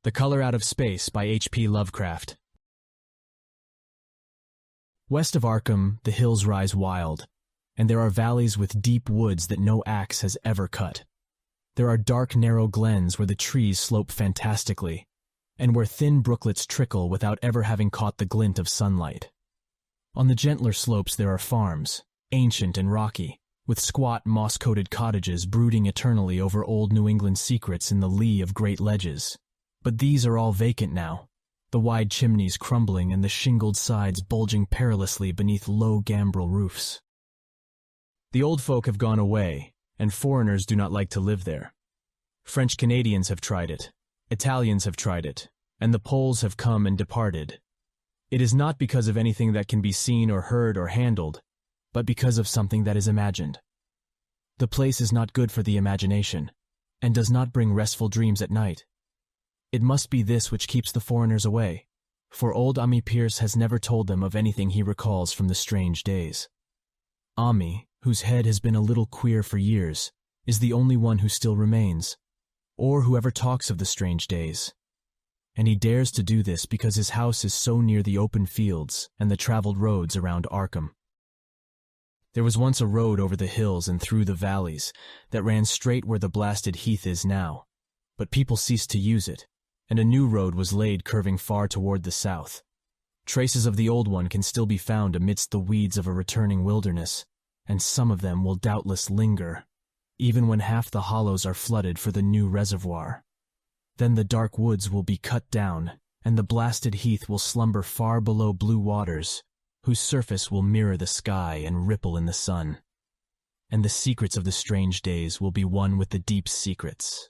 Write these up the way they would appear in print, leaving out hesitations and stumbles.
The Color Out of Space by H.P. Lovecraft. West of Arkham, the hills rise wild, and there are valleys with deep woods that no axe has ever cut. There are dark, narrow glens where the trees slope fantastically, and where thin brooklets trickle without ever having caught the glint of sunlight. On the gentler slopes there are farms, ancient and rocky, with squat, moss-coated cottages brooding eternally over old New England secrets in the lee of great ledges. But these are all vacant now, the wide chimneys crumbling and the shingled sides bulging perilously beneath low gambrel roofs. The old folk have gone away, and foreigners do not like to live there. French Canadians have tried it, Italians have tried it, and the Poles have come and departed. It is not because of anything that can be seen or heard or handled, but because of something that is imagined. The place is not good for the imagination, and does not bring restful dreams at night. It must be this which keeps the foreigners away, for old Ami Pierce has never told them of anything he recalls from the strange days. Ami, whose head has been a little queer for years, is the only one who still remains, or who ever talks of the strange days. And he dares to do this because his house is so near the open fields and the traveled roads around Arkham. There was once a road over the hills and through the valleys that ran straight where the blasted heath is now, but people ceased to use it, and a new road was laid curving far toward the south. Traces of the old one can still be found amidst the weeds of a returning wilderness, and some of them will doubtless linger, even when half the hollows are flooded for the new reservoir. Then the dark woods will be cut down, and the blasted heath will slumber far below blue waters, whose surface will mirror the sky and ripple in the sun. And the secrets of the strange days will be one with the deep secrets,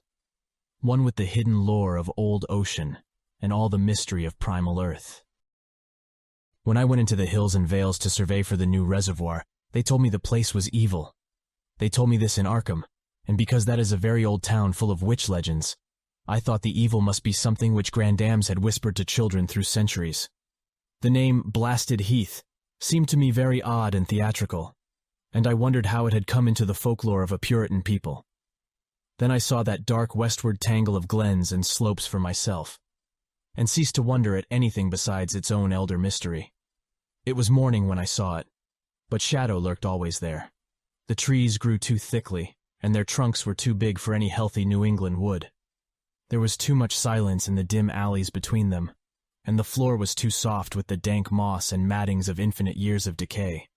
one with the hidden lore of old ocean and all the mystery of primal earth. When I went into the hills and vales to survey for the new reservoir, they told me the place was evil. They told me this in Arkham, and because that is a very old town full of witch legends, I thought the evil must be something which grandams had whispered to children through centuries. The name Blasted Heath seemed to me very odd and theatrical, and I wondered how it had come into the folklore of a Puritan people. Then I saw that dark westward tangle of glens and slopes for myself, and ceased to wonder at anything besides its own elder mystery. It was morning when I saw it, but shadow lurked always there. The trees grew too thickly, and their trunks were too big for any healthy New England wood. There was too much silence in the dim alleys between them, and the floor was too soft with the dank moss and mattings of infinite years of decay.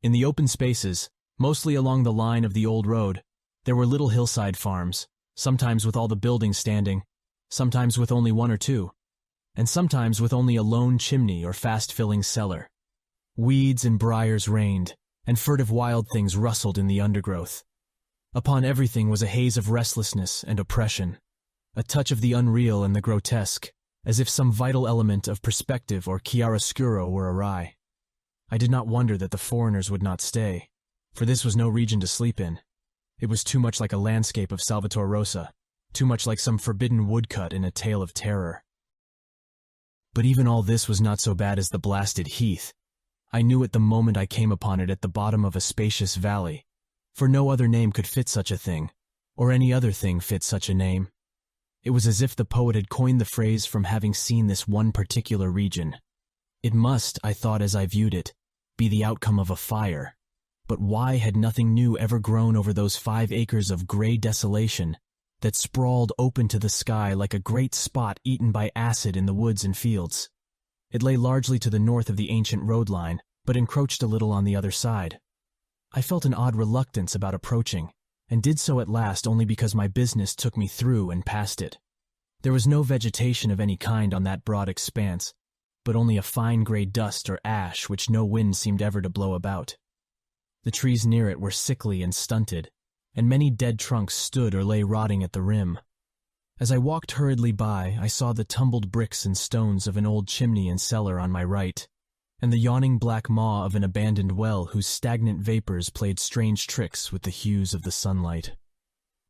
In the open spaces, mostly along the line of the old road, there were little hillside farms, sometimes with all the buildings standing, sometimes with only one or two, and sometimes with only a lone chimney or fast-filling cellar. Weeds and briars reigned, and furtive wild things rustled in the undergrowth. Upon everything was a haze of restlessness and oppression, a touch of the unreal and the grotesque, as if some vital element of perspective or chiaroscuro were awry. I did not wonder that the foreigners would not stay, for this was no region to sleep in. It was too much like a landscape of Salvator Rosa, too much like some forbidden woodcut in a tale of terror. But even all this was not so bad as the blasted heath. I knew it the moment I came upon it at the bottom of a spacious valley, for no other name could fit such a thing, or any other thing fit such a name. It was as if the poet had coined the phrase from having seen this one particular region. It must, I thought as I viewed it, be the outcome of a fire. But why had nothing new ever grown over those 5 acres of gray desolation that sprawled open to the sky like a great spot eaten by acid in the woods and fields? It lay largely to the north of the ancient road line, but encroached a little on the other side. I felt an odd reluctance about approaching, and did so at last only because my business took me through and past it. There was no vegetation of any kind on that broad expanse, but only a fine gray dust or ash which no wind seemed ever to blow about. The trees near it were sickly and stunted, and many dead trunks stood or lay rotting at the rim. As I walked hurriedly by, I saw the tumbled bricks and stones of an old chimney and cellar on my right, and the yawning black maw of an abandoned well whose stagnant vapors played strange tricks with the hues of the sunlight.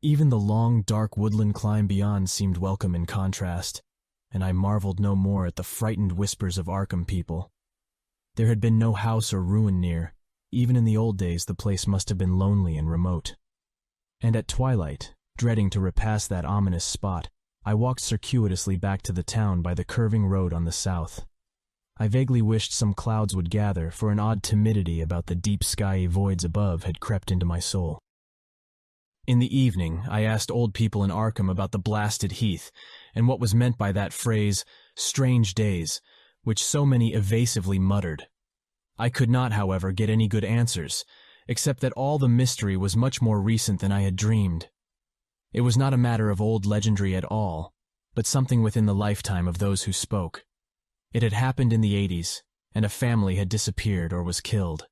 Even the long, dark woodland climb beyond seemed welcome in contrast, and I marveled no more at the frightened whispers of Arkham people. There had been no house or ruin near. Even in the old days the place must have been lonely and remote. And at twilight, dreading to repass that ominous spot, I walked circuitously back to the town by the curving road on the south. I vaguely wished some clouds would gather, for an odd timidity about the deep skyey voids above had crept into my soul. In the evening, I asked old people in Arkham about the blasted heath, and what was meant by that phrase, "strange days," which so many evasively muttered. I could not, however, get any good answers, except that all the mystery was much more recent than I had dreamed. It was not a matter of old legendary at all, but something within the lifetime of those who spoke. It had happened in the 80s, and a family had disappeared or was killed.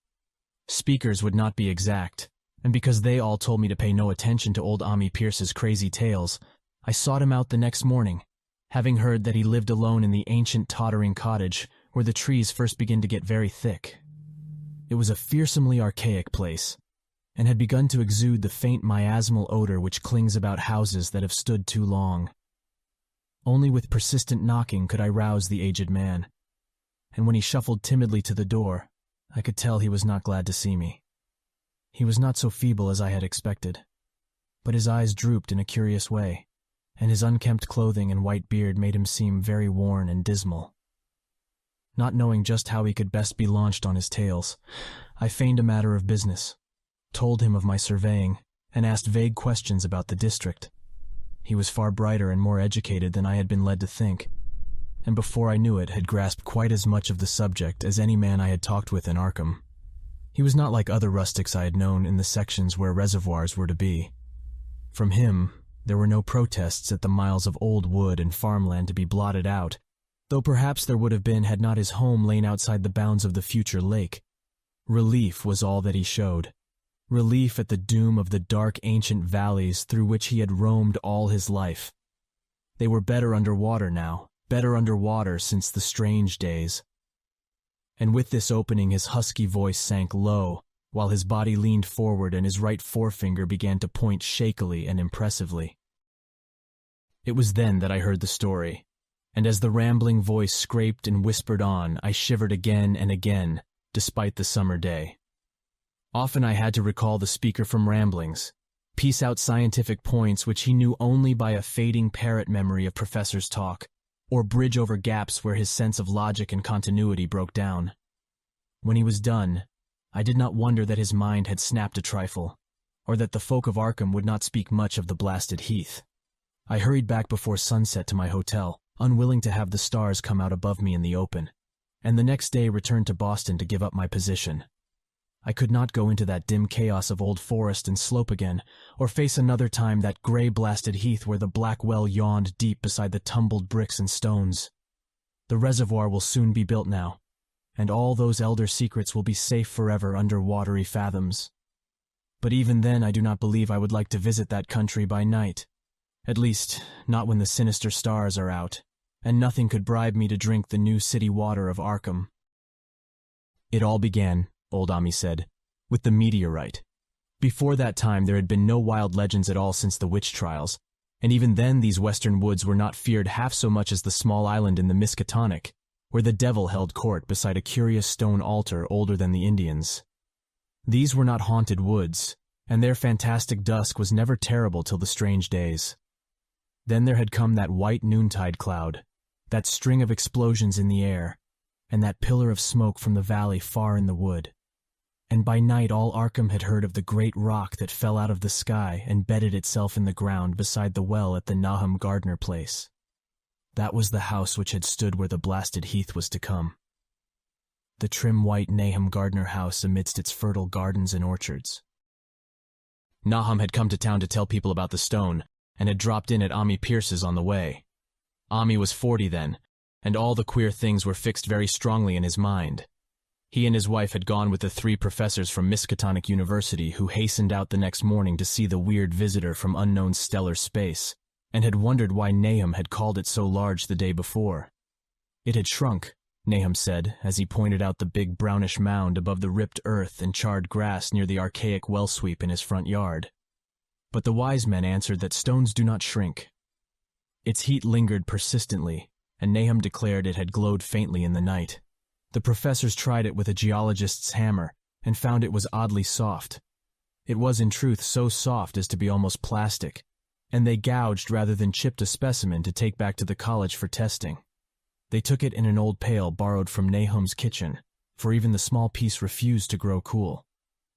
Speakers would not be exact, and because they all told me to pay no attention to old Ami Pierce's crazy tales, I sought him out the next morning, having heard that he lived alone in the ancient tottering cottage where the trees first begin to get very thick. It was a fearsomely archaic place, and had begun to exude the faint miasmal odor which clings about houses that have stood too long. Only with persistent knocking could I rouse the aged man, and when he shuffled timidly to the door, I could tell he was not glad to see me. He was not so feeble as I had expected, but his eyes drooped in a curious way, and his unkempt clothing and white beard made him seem very worn and dismal. Not knowing just how he could best be launched on his tales, I feigned a matter of business, told him of my surveying, and asked vague questions about the district. He was far brighter and more educated than I had been led to think, and before I knew it had grasped quite as much of the subject as any man I had talked with in Arkham. He was not like other rustics I had known in the sections where reservoirs were to be. From him, there were no protests at the miles of old wood and farmland to be blotted out, though perhaps there would have been had not his home lain outside the bounds of the future lake. Relief was all that he showed. Relief at the doom of the dark ancient valleys through which he had roamed all his life. They were better underwater now, better underwater since the strange days. And with this opening his husky voice sank low, while his body leaned forward and his right forefinger began to point shakily and impressively. It was then that I heard the story, and as the rambling voice scraped and whispered on, I shivered again and again, despite the summer day. Often I had to recall the speaker from ramblings, piece out scientific points which he knew only by a fading parrot memory of professors' talk, or bridge over gaps where his sense of logic and continuity broke down. When he was done, I did not wonder that his mind had snapped a trifle, or that the folk of Arkham would not speak much of the blasted heath. I hurried back before sunset to my hotel, unwilling to have the stars come out above me in the open, and the next day returned to Boston to give up my position. I could not go into that dim chaos of old forest and slope again, or face another time that gray blasted heath where the black well yawned deep beside the tumbled bricks and stones. The reservoir will soon be built now, and all those elder secrets will be safe forever under watery fathoms. But even then I do not believe I would like to visit that country by night, at least not when the sinister stars are out, and nothing could bribe me to drink the new city water of Arkham. It all began, old Ami said, with the meteorite. Before that time there had been no wild legends at all since the witch trials, and even then these western woods were not feared half so much as the small island in the Miskatonic, where the devil held court beside a curious stone altar older than the Indians. These were not haunted woods, and their fantastic dusk was never terrible till the strange days. Then there had come that white noontide cloud, that string of explosions in the air, and that pillar of smoke from the valley far in the wood. And by night all Arkham had heard of the great rock that fell out of the sky and bedded itself in the ground beside the well at the Nahum Gardner place. That was the house which had stood where the blasted heath was to come. The trim white Nahum Gardner house amidst its fertile gardens and orchards. Nahum had come to town to tell people about the stone, and had dropped in at Ami Pierce's on the way. Ami was 40 then, and all the queer things were fixed very strongly in his mind. He and his wife had gone with the 3 professors from Miskatonic University who hastened out the next morning to see the weird visitor from unknown stellar space, and had wondered why Nahum had called it so large the day before. It had shrunk, Nahum said, as he pointed out the big brownish mound above the ripped earth and charred grass near the archaic well sweep in his front yard. But the wise men answered that stones do not shrink. Its heat lingered persistently, and Nahum declared it had glowed faintly in the night. The professors tried it with a geologist's hammer, and found it was oddly soft. It was in truth so soft as to be almost plastic, and they gouged rather than chipped a specimen to take back to the college for testing. They took it in an old pail borrowed from Nahum's kitchen, for even the small piece refused to grow cool.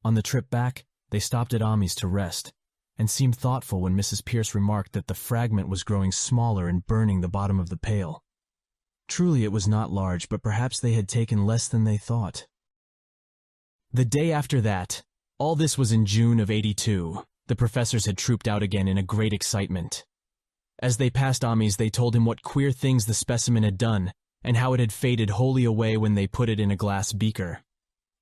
On the trip back, they stopped at Ami's to rest, and seemed thoughtful when Mrs. Pierce remarked that the fragment was growing smaller and burning the bottom of the pail. Truly it was not large, but perhaps they had taken less than they thought. The day after that, all this was in June of '82, the professors had trooped out again in a great excitement. As they passed Ami's, they told him what queer things the specimen had done, and how it had faded wholly away when they put it in a glass beaker.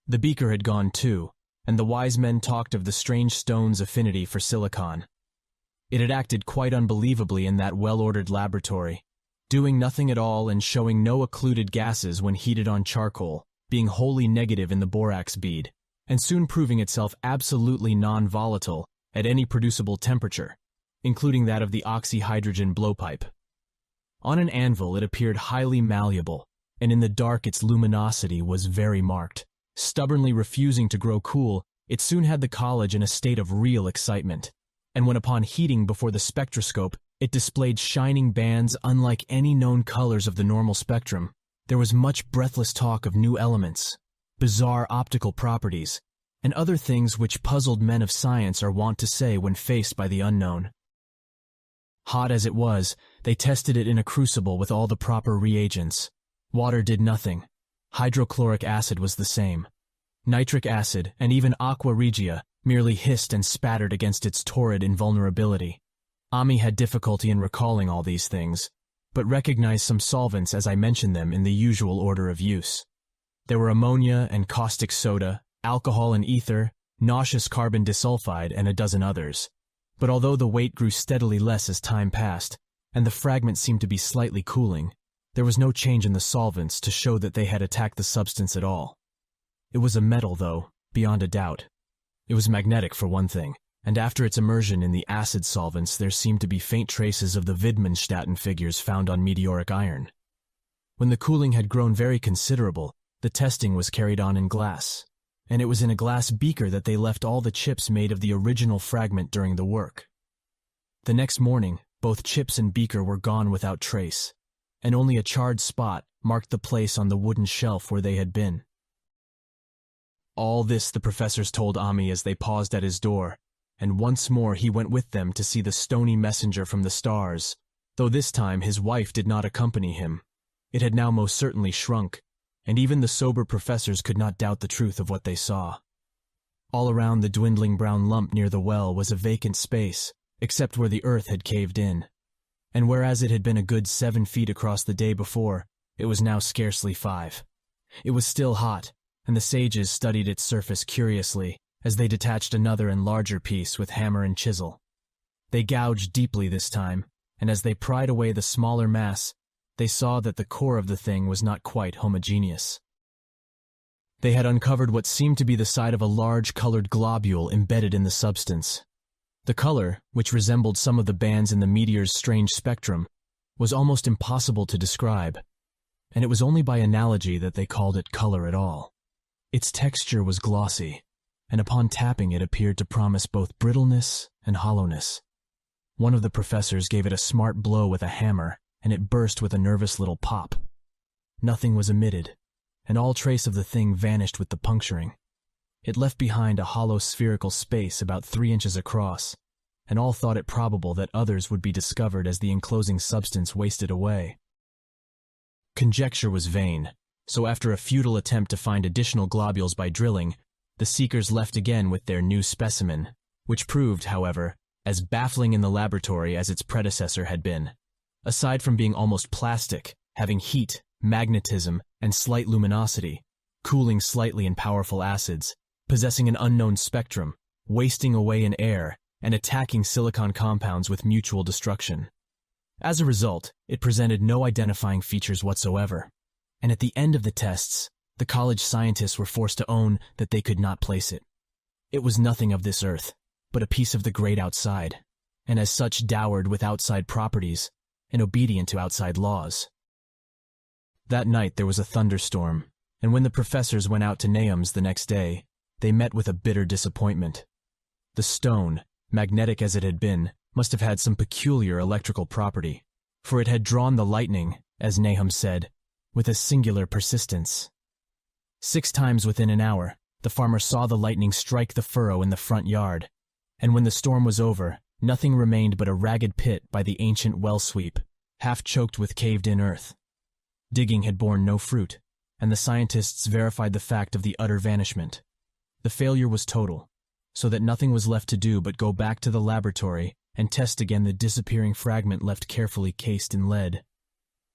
The beaker had gone too, and the wise men talked of the strange stone's affinity for silicon. It had acted quite unbelievably in that well-ordered laboratory, doing nothing at all and showing no occluded gases when heated on charcoal, being wholly negative in the borax bead, and soon proving itself absolutely non-volatile at any producible temperature, including that of the oxyhydrogen blowpipe. On an anvil it appeared highly malleable, and in the dark its luminosity was very marked. Stubbornly refusing to grow cool, it soon had the college in a state of real excitement, and when upon heating before the spectroscope, it displayed shining bands unlike any known colors of the normal spectrum. There was much breathless talk of new elements, bizarre optical properties, and other things which puzzled men of science are wont to say when faced by the unknown. Hot as it was, they tested it in a crucible with all the proper reagents. Water did nothing. Hydrochloric acid was the same. Nitric acid, and even aqua regia, merely hissed and spattered against its torrid invulnerability. Ami had difficulty in recalling all these things, but recognized some solvents as I mentioned them in the usual order of use. There were ammonia and caustic soda, alcohol and ether, nauseous carbon disulfide, and a dozen others. But although the weight grew steadily less as time passed, and the fragment seemed to be slightly cooling, there was no change in the solvents to show that they had attacked the substance at all. It was a metal, though, beyond a doubt. It was magnetic, for one thing, and after its immersion in the acid solvents there seemed to be faint traces of the Wittgenstein figures found on meteoric iron. When the cooling had grown very considerable, the testing was carried on in glass, and it was in a glass beaker that they left all the chips made of the original fragment during the work. The next morning, both chips and beaker were gone without trace, and only a charred spot marked the place on the wooden shelf where they had been. All this the professors told Ami as they paused at his door, and once more he went with them to see the stony messenger from the stars, though this time his wife did not accompany him. It had now most certainly shrunk, and even the sober professors could not doubt the truth of what they saw. All around the dwindling brown lump near the well was a vacant space, except where the earth had caved in. And whereas it had been a good 7 feet across the day before, it was now scarcely 5. It was still hot, and the sages studied its surface curiously as they detached another and larger piece with hammer and chisel. They gouged deeply this time, and as they pried away the smaller mass, they saw that the core of the thing was not quite homogeneous. They had uncovered what seemed to be the side of a large colored globule embedded in the substance. The color, which resembled some of the bands in the meteor's strange spectrum, was almost impossible to describe, and it was only by analogy that they called it color at all. Its texture was glossy, and upon tapping it appeared to promise both brittleness and hollowness. One of the professors gave it a smart blow with a hammer, and it burst with a nervous little pop. Nothing was emitted, and all trace of the thing vanished with the puncturing. It left behind a hollow spherical space about 3 inches across, and all thought it probable that others would be discovered as the enclosing substance wasted away. Conjecture was vain, so after a futile attempt to find additional globules by drilling, the seekers left again with their new specimen, which proved, however, as baffling in the laboratory as its predecessor had been. Aside from being almost plastic, having heat, magnetism, and slight luminosity, cooling slightly in powerful acids, possessing an unknown spectrum, wasting away in air, and attacking silicon compounds with mutual destruction. As a result, it presented no identifying features whatsoever, and at the end of the tests, the college scientists were forced to own that they could not place it. It was nothing of this earth, but a piece of the great outside, and as such dowered with outside properties, and obedient to outside laws. That night there was a thunderstorm, and when the professors went out to Nahum's the next day, they met with a bitter disappointment. The stone, magnetic as it had been, must have had some peculiar electrical property, for it had drawn the lightning, as Nahum said, with a singular persistence. 6 times within an hour, the farmer saw the lightning strike the furrow in the front yard, and when the storm was over, nothing remained but a ragged pit by the ancient well sweep, half choked with caved-in earth. Digging had borne no fruit, and the scientists verified the fact of the utter vanishment. The failure was total, so that nothing was left to do but go back to the laboratory and test again the disappearing fragment left carefully cased in lead.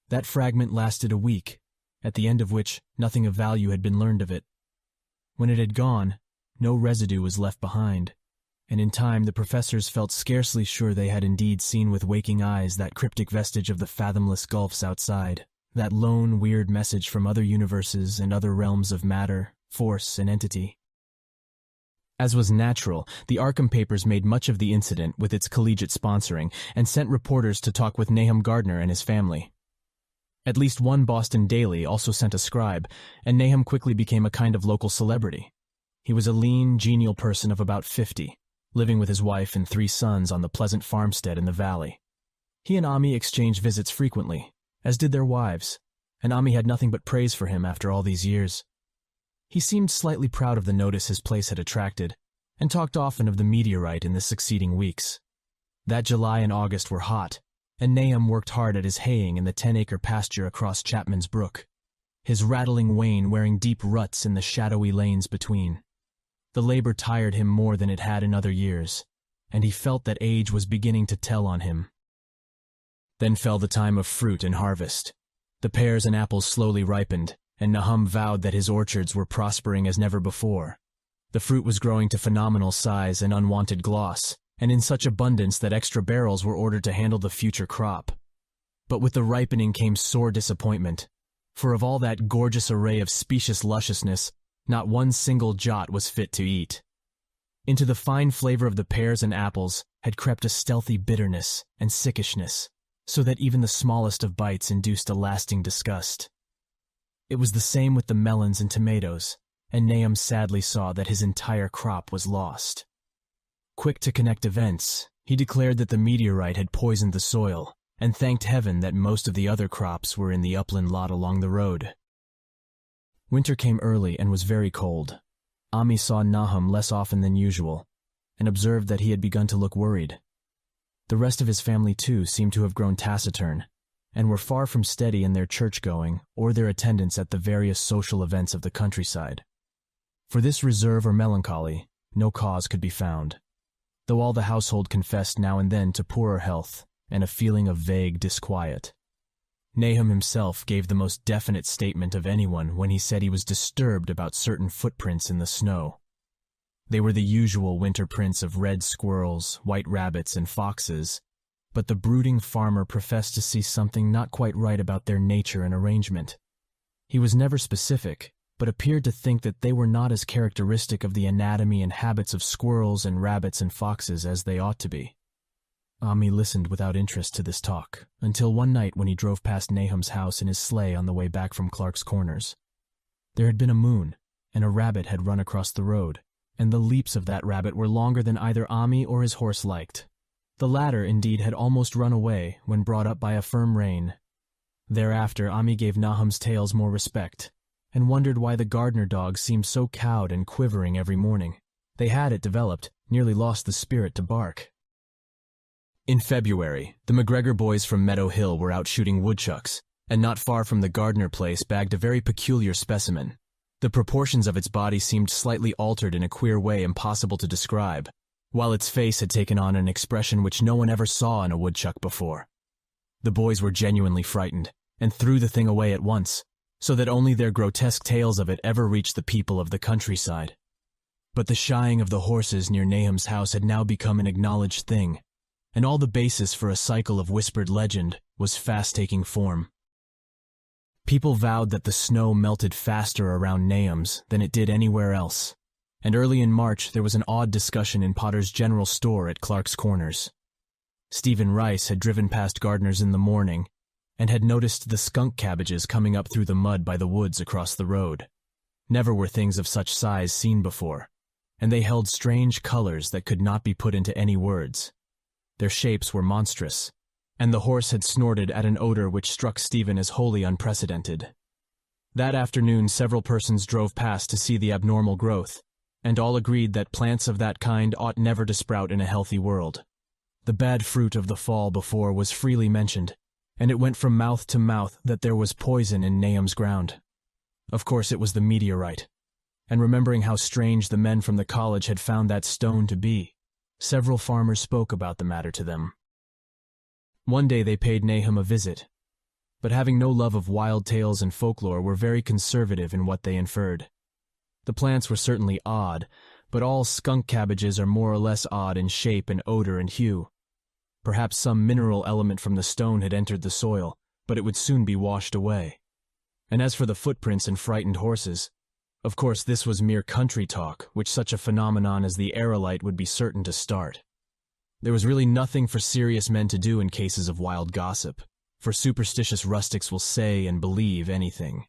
That fragment lasted a week, at the end of which nothing of value had been learned of it. When it had gone, no residue was left behind, and in time the professors felt scarcely sure they had indeed seen with waking eyes that cryptic vestige of the fathomless gulfs outside, that lone, weird message from other universes and other realms of matter, force, and entity. As was natural, the Arkham papers made much of the incident with its collegiate sponsoring and sent reporters to talk with Nahum Gardner and his family. At least one Boston daily also sent a scribe, and Nahum quickly became a kind of local celebrity. He was a lean, genial person of about 50, living with his wife and 3 sons on the pleasant farmstead in the valley. He and Ami exchanged visits frequently, as did their wives, and Ami had nothing but praise for him after all these years. He seemed slightly proud of the notice his place had attracted, and talked often of the meteorite in the succeeding weeks. That July and August were hot, and Nahum worked hard at his haying in the 10-acre pasture across Chapman's Brook, his rattling wain wearing deep ruts in the shadowy lanes between. The labor tired him more than it had in other years, and he felt that age was beginning to tell on him. Then fell the time of fruit and harvest. The pears and apples slowly ripened, and Nahum vowed that his orchards were prospering as never before. The fruit was growing to phenomenal size and unwanted gloss, and in such abundance that extra barrels were ordered to handle the future crop. But with the ripening came sore disappointment, for of all that gorgeous array of specious lusciousness, not one single jot was fit to eat. Into the fine flavor of the pears and apples had crept a stealthy bitterness and sickishness, so that even the smallest of bites induced a lasting disgust. It was the same with the melons and tomatoes, and Nahum sadly saw that his entire crop was lost. Quick to connect events, he declared that the meteorite had poisoned the soil, and thanked heaven that most of the other crops were in the upland lot along the road. Winter came early and was very cold. Ami saw Nahum less often than usual, and observed that he had begun to look worried. The rest of his family, too, seemed to have grown taciturn, and were far from steady in their church-going or their attendance at the various social events of the countryside. For this reserve or melancholy, no cause could be found, though all the household confessed now and then to poorer health and a feeling of vague disquiet. Nahum himself gave the most definite statement of anyone when he said he was disturbed about certain footprints in the snow. They were the usual winter prints of red squirrels, white rabbits, and foxes, but the brooding farmer professed to see something not quite right about their nature and arrangement. He was never specific, but appeared to think that they were not as characteristic of the anatomy and habits of squirrels and rabbits and foxes as they ought to be. Ami listened without interest to this talk, until one night when he drove past Nahum's house in his sleigh on the way back from Clark's Corners. There had been a moon, and a rabbit had run across the road, and the leaps of that rabbit were longer than either Ami or his horse liked. The latter, indeed, had almost run away when brought up by a firm rein. Thereafter, Ami gave Nahum's tales more respect, and wondered why the Gardner dogs seemed so cowed and quivering every morning. They had, it developed, nearly lost the spirit to bark. In February, the McGregor boys from Meadow Hill were out shooting woodchucks, and not far from the Gardner place bagged a very peculiar specimen. The proportions of its body seemed slightly altered in a queer way impossible to describe, while its face had taken on an expression which no one ever saw in a woodchuck before. The boys were genuinely frightened, and threw the thing away at once, so that only their grotesque tales of it ever reached the people of the countryside. But the shying of the horses near Nahum's house had now become an acknowledged thing, and all the basis for a cycle of whispered legend was fast taking form. People vowed that the snow melted faster around Nahum's than it did anywhere else, and early in March there was an odd discussion in Potter's general store at Clark's Corners. Stephen Rice had driven past Gardner's in the morning, and had noticed the skunk cabbages coming up through the mud by the woods across the road. Never were things of such size seen before, and they held strange colors that could not be put into any words. Their shapes were monstrous, and the horse had snorted at an odor which struck Stephen as wholly unprecedented. That afternoon, several persons drove past to see the abnormal growth, and all agreed that plants of that kind ought never to sprout in a healthy world. The bad fruit of the fall before was freely mentioned, and it went from mouth to mouth that there was poison in Nahum's ground. Of course it was the meteorite, and remembering how strange the men from the college had found that stone to be, several farmers spoke about the matter to them. One day they paid Nahum a visit, but having no love of wild tales and folklore were very conservative in what they inferred. The plants were certainly odd, but all skunk cabbages are more or less odd in shape and odor and hue. Perhaps some mineral element from the stone had entered the soil, but it would soon be washed away. And as for the footprints and frightened horses, of course this was mere country talk, which such a phenomenon as the aerolite would be certain to start. There was really nothing for serious men to do in cases of wild gossip, for superstitious rustics will say and believe anything.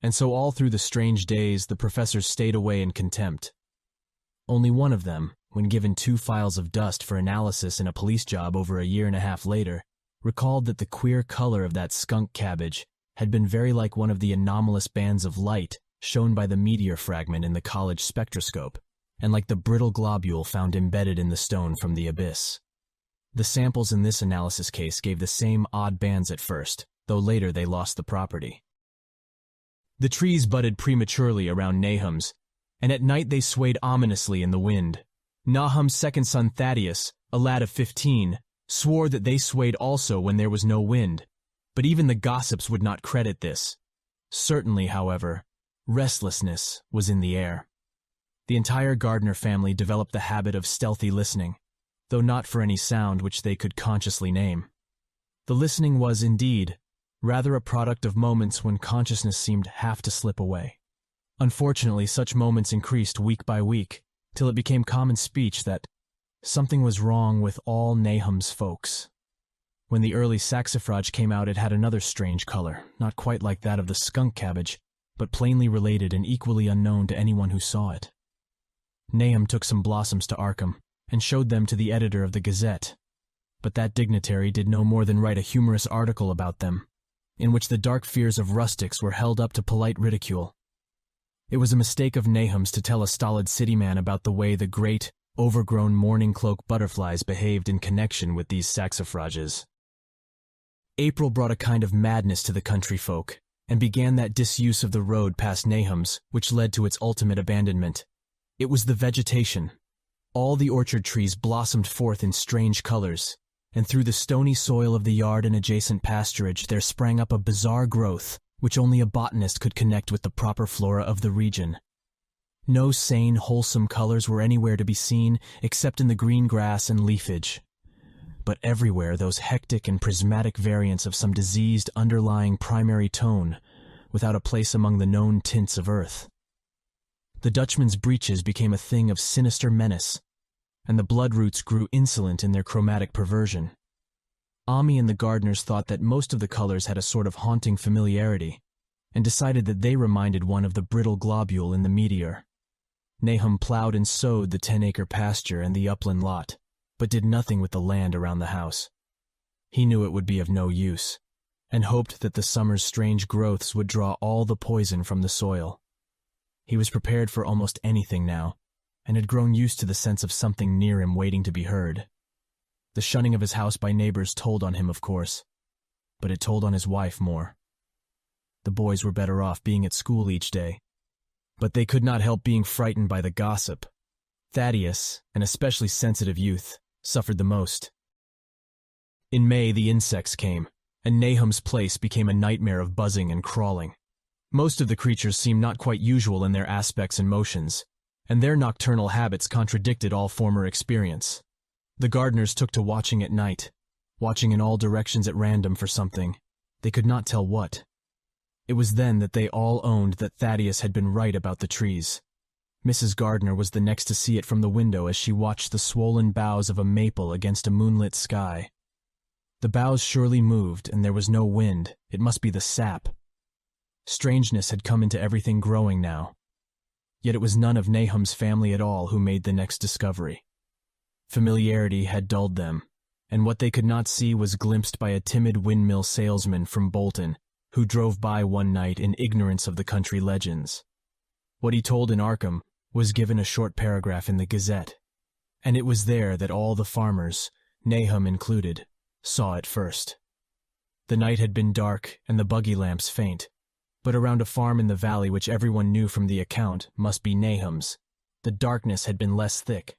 And so all through the strange days the professors stayed away in contempt. Only one of them, when given 2 files of dust for analysis in a police job over a year and a half later, recalled that the queer color of that skunk cabbage had been very like one of the anomalous bands of light shown by the meteor fragment in the college spectroscope, and like the brittle globule found embedded in the stone from the abyss. The samples in this analysis case gave the same odd bands at first, though later they lost the property. The trees budded prematurely around Nahum's, and at night they swayed ominously in the wind. Nahum's second son Thaddeus, a lad of 15, swore that they swayed also when there was no wind, but even the gossips would not credit this. Certainly, however, restlessness was in the air. The entire Gardner family developed the habit of stealthy listening, though not for any sound which they could consciously name. The listening was, indeed, rather a product of moments when consciousness seemed half to slip away. Unfortunately, such moments increased week by week, till it became common speech that something was wrong with all Nahum's folks. When the early saxifrage came out, it had another strange color, not quite like that of the skunk cabbage, but plainly related and equally unknown to anyone who saw it. Nahum took some blossoms to Arkham and showed them to the editor of the Gazette, but that dignitary did no more than write a humorous article about them, in which the dark fears of rustics were held up to polite ridicule. It was a mistake of Nahum's to tell a stolid city man about the way the great, overgrown mourning cloak butterflies behaved in connection with these saxifrages. April brought a kind of madness to the country folk, and began that disuse of the road past Nahum's which led to its ultimate abandonment. It was the vegetation. All the orchard trees blossomed forth in strange colors, and through the stony soil of the yard and adjacent pasturage there sprang up a bizarre growth which only a botanist could connect with the proper flora of the region. No sane, wholesome colors were anywhere to be seen except in the green grass and leafage, but everywhere those hectic and prismatic variants of some diseased underlying primary tone, without a place among the known tints of earth. The Dutchman's breeches became a thing of sinister menace, and the bloodroots grew insolent in their chromatic perversion. Ami and the Gardners thought that most of the colors had a sort of haunting familiarity, and decided that they reminded one of the brittle globule in the meteor. Nahum plowed and sowed the 10-acre pasture and the upland lot, but did nothing with the land around the house. He knew it would be of no use, and hoped that the summer's strange growths would draw all the poison from the soil. He was prepared for almost anything now, and had grown used to the sense of something near him waiting to be heard. The shunning of his house by neighbors told on him, of course, but it told on his wife more. The boys were better off being at school each day, but they could not help being frightened by the gossip. Thaddeus, an especially sensitive youth, suffered the most. In May, the insects came, and Nahum's place became a nightmare of buzzing and crawling. Most of the creatures seemed not quite usual in their aspects and motions, and their nocturnal habits contradicted all former experience. The Gardners took to watching at night, watching in all directions at random for something. They could not tell what. It was then that they all owned that Thaddeus had been right about the trees. Mrs. Gardner was the next to see it from the window as she watched the swollen boughs of a maple against a moonlit sky. The boughs surely moved, and there was no wind. It must be the sap. Strangeness had come into everything growing now. Yet it was none of Nahum's family at all who made the next discovery. Familiarity had dulled them, and what they could not see was glimpsed by a timid windmill salesman from Bolton who drove by one night in ignorance of the country legends. What he told in Arkham was given a short paragraph in the Gazette, and it was there that all the farmers, Nahum included, saw it first. The night had been dark and the buggy lamps faint, but around a farm in the valley which everyone knew from the account must be Nahum's, the darkness had been less thick.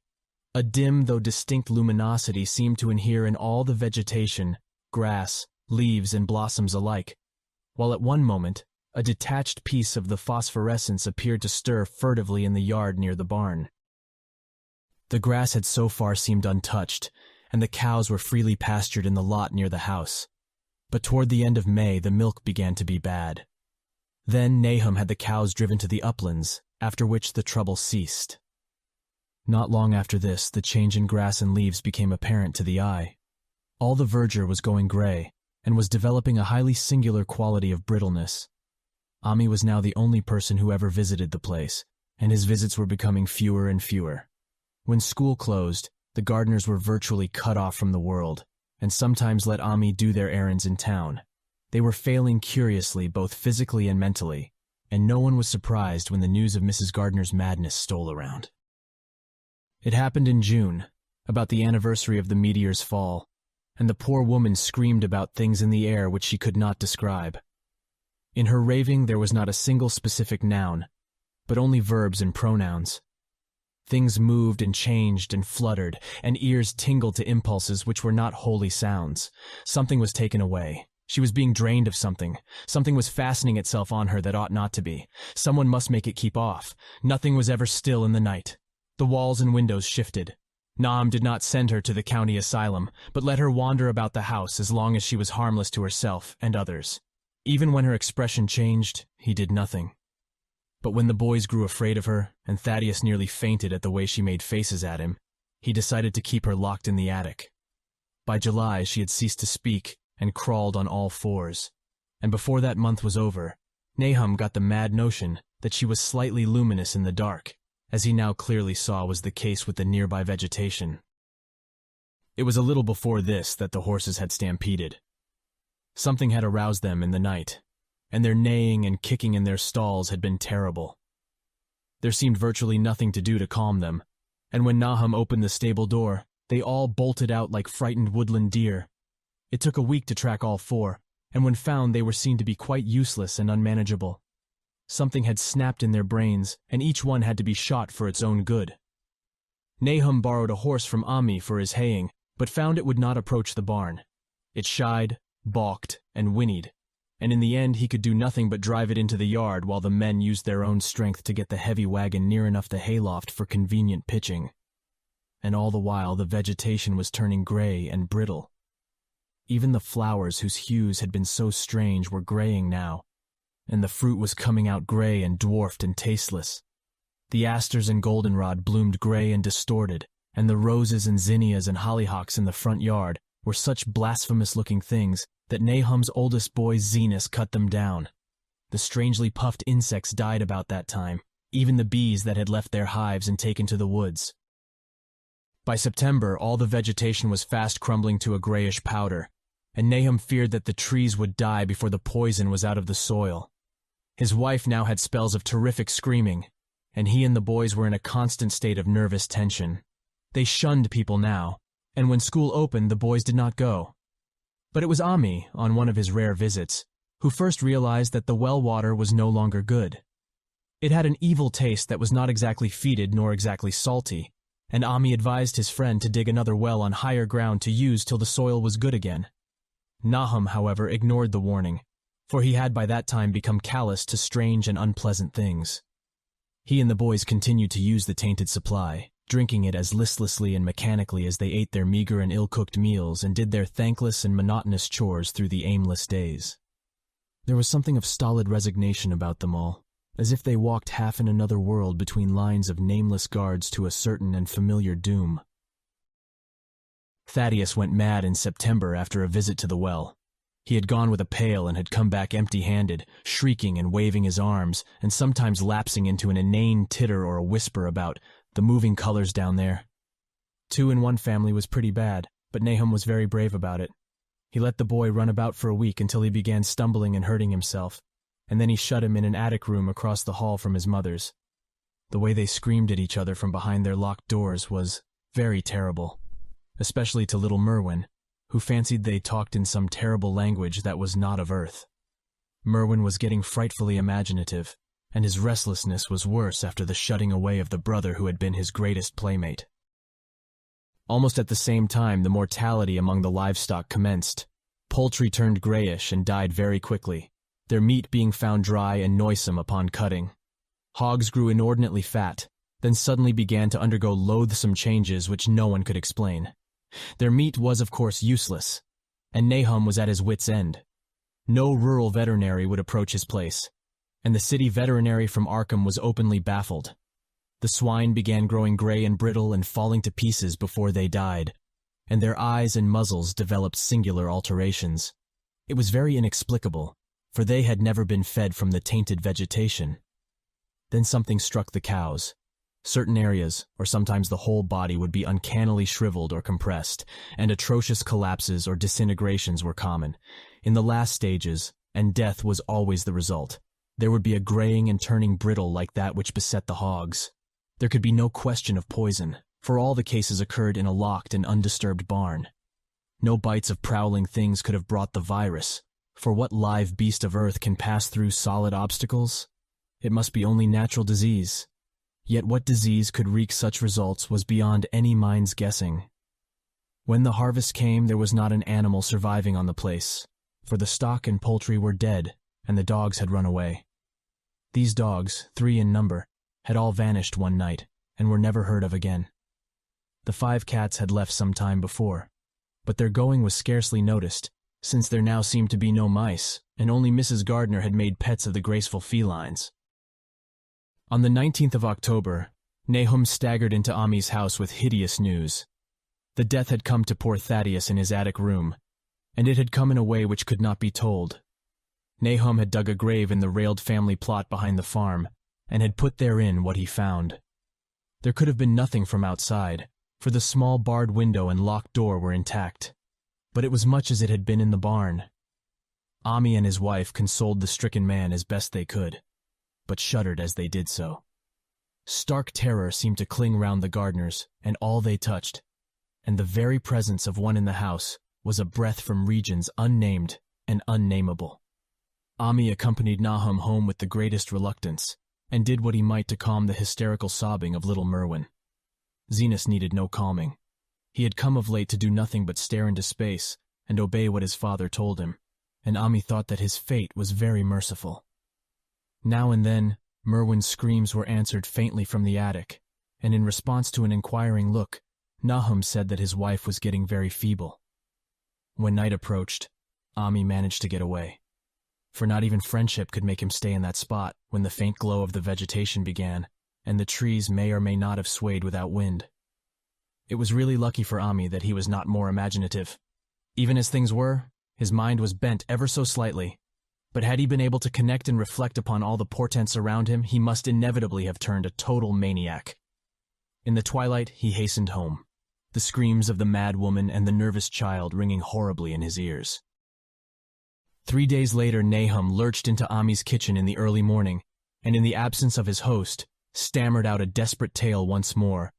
A dim though distinct luminosity seemed to inhere in all the vegetation, grass, leaves, and blossoms alike, while at one moment a detached piece of the phosphorescence appeared to stir furtively in the yard near the barn. The grass had so far seemed untouched, and the cows were freely pastured in the lot near the house. But toward the end of May the milk began to be bad. Then Nahum had the cows driven to the uplands, after which the trouble ceased. Not long after this, the change in grass and leaves became apparent to the eye. All the verdure was going gray, and was developing a highly singular quality of brittleness. Ami was now the only person who ever visited the place, and his visits were becoming fewer and fewer. When school closed, the Gardners were virtually cut off from the world, and sometimes let Ami do their errands in town. They were failing curiously both physically and mentally, and no one was surprised when the news of Mrs. Gardner's madness stole around. It happened in June, about the anniversary of the meteor's fall, and the poor woman screamed about things in the air which she could not describe. In her raving there was not a single specific noun, but only verbs and pronouns. Things moved and changed and fluttered, and ears tingled to impulses which were not wholly sounds. Something was taken away. She was being drained of something. Something was fastening itself on her that ought not to be. Someone must make it keep off. Nothing was ever still in the night. The walls and windows shifted. Nahum did not send her to the county asylum, but let her wander about the house as long as she was harmless to herself and others. Even when her expression changed, he did nothing. But when the boys grew afraid of her, and Thaddeus nearly fainted at the way she made faces at him, he decided to keep her locked in the attic. By July she had ceased to speak and crawled on all fours, and before that month was over, Nahum got the mad notion that she was slightly luminous in the dark, as he now clearly saw was the case with the nearby vegetation. It was a little before this that the horses had stampeded. Something had aroused them in the night, and their neighing and kicking in their stalls had been terrible. There seemed virtually nothing to do to calm them, and when Nahum opened the stable door, they all bolted out like frightened woodland deer. It took a week to track all four, and when found they were seen to be quite useless and unmanageable. Something had snapped in their brains, and each one had to be shot for its own good. Nahum borrowed a horse from Ami for his haying, but found it would not approach the barn. It shied, balked, and whinnied, and in the end he could do nothing but drive it into the yard while the men used their own strength to get the heavy wagon near enough the hayloft for convenient pitching. And all the while the vegetation was turning gray and brittle. Even the flowers whose hues had been so strange were graying now, and the fruit was coming out gray and dwarfed and tasteless. The asters and goldenrod bloomed gray and distorted, and the roses and zinnias and hollyhocks in the front yard were such blasphemous-looking things that Nahum's oldest boy Zenas cut them down. The strangely puffed insects died about that time, even the bees that had left their hives and taken to the woods. By September, all the vegetation was fast crumbling to a grayish powder, and Nahum feared that the trees would die before the poison was out of the soil. His wife now had spells of terrific screaming, and he and the boys were in a constant state of nervous tension. They shunned people now, and when school opened the boys did not go. But it was Ami, on one of his rare visits, who first realized that the well water was no longer good. It had an evil taste that was not exactly fetid nor exactly salty, and Ami advised his friend to dig another well on higher ground to use till the soil was good again. Nahum, however, ignored the warning, for he had by that time become callous to strange and unpleasant things. He and the boys continued to use the tainted supply, drinking it as listlessly and mechanically as they ate their meager and ill-cooked meals and did their thankless and monotonous chores through the aimless days. There was something of stolid resignation about them all, as if they walked half in another world between lines of nameless guards to a certain and familiar doom. Thaddeus went mad in September after a visit to the well. He had gone with a pail and had come back empty-handed, shrieking and waving his arms, and sometimes lapsing into an inane titter or a whisper about the moving colors down there. 2 in one family was pretty bad, but Nahum was very brave about it. He let the boy run about for a week until he began stumbling and hurting himself, and then he shut him in an attic room across the hall from his mother's. The way they screamed at each other from behind their locked doors was very terrible, especially to little Merwin, who fancied they talked in some terrible language that was not of Earth. Merwin was getting frightfully imaginative, and his restlessness was worse after the shutting away of the brother who had been his greatest playmate. Almost at the same time, the mortality among the livestock commenced. Poultry turned grayish and died very quickly, their meat being found dry and noisome upon cutting. Hogs grew inordinately fat, then suddenly began to undergo loathsome changes which no one could explain. Their meat was, of course, useless, and Nahum was at his wit's end. No rural veterinary would approach his place, and the city veterinary from Arkham was openly baffled. The swine began growing gray and brittle and falling to pieces before they died, and their eyes and muzzles developed singular alterations. It was very inexplicable, for they had never been fed from the tainted vegetation. Then something struck the cows. Certain areas, or sometimes the whole body, would be uncannily shriveled or compressed, and atrocious collapses or disintegrations were common. In the last stages, and death was always the result, there would be a graying and turning brittle like that which beset the hogs. There could be no question of poison, for all the cases occurred in a locked and undisturbed barn. No bites of prowling things could have brought the virus, for what live beast of earth can pass through solid obstacles? It must be only natural disease. Yet what disease could wreak such results was beyond any mind's guessing. When the harvest came, there was not an animal surviving on the place, for the stock and poultry were dead, and the dogs had run away. These dogs, 3 in number, had all vanished one night, and were never heard of again. The 5 cats had left some time before, but their going was scarcely noticed, since there now seemed to be no mice, and only Mrs. Gardner had made pets of the graceful felines. On the 19th of October, Nahum staggered into Ami's house with hideous news. The death had come to poor Thaddeus in his attic room, and it had come in a way which could not be told. Nahum had dug a grave in the railed family plot behind the farm, and had put therein what he found. There could have been nothing from outside, for the small barred window and locked door were intact, but it was much as it had been in the barn. Ami and his wife consoled the stricken man as best they could, but shuddered as they did so. Stark terror seemed to cling round the Gardners and all they touched, and the very presence of one in the house was a breath from regions unnamed and unnameable. Ami accompanied Nahum home with the greatest reluctance, and did what he might to calm the hysterical sobbing of little Merwin. Zenas needed no calming. He had come of late to do nothing but stare into space and obey what his father told him, and Ami thought that his fate was very merciful. Now and then, Merwin's screams were answered faintly from the attic, and in response to an inquiring look, Nahum said that his wife was getting very feeble. When night approached, Ami managed to get away, for not even friendship could make him stay in that spot when the faint glow of the vegetation began, and the trees may or may not have swayed without wind. It was really lucky for Ami that he was not more imaginative. Even as things were, his mind was bent ever so slightly, but had he been able to connect and reflect upon all the portents around him, he must inevitably have turned a total maniac. In the twilight, he hastened home, the screams of the mad woman and the nervous child ringing horribly in his ears. 3 days later, Nahum lurched into Ami's kitchen in the early morning, and in the absence of his host, stammered out a desperate tale once more,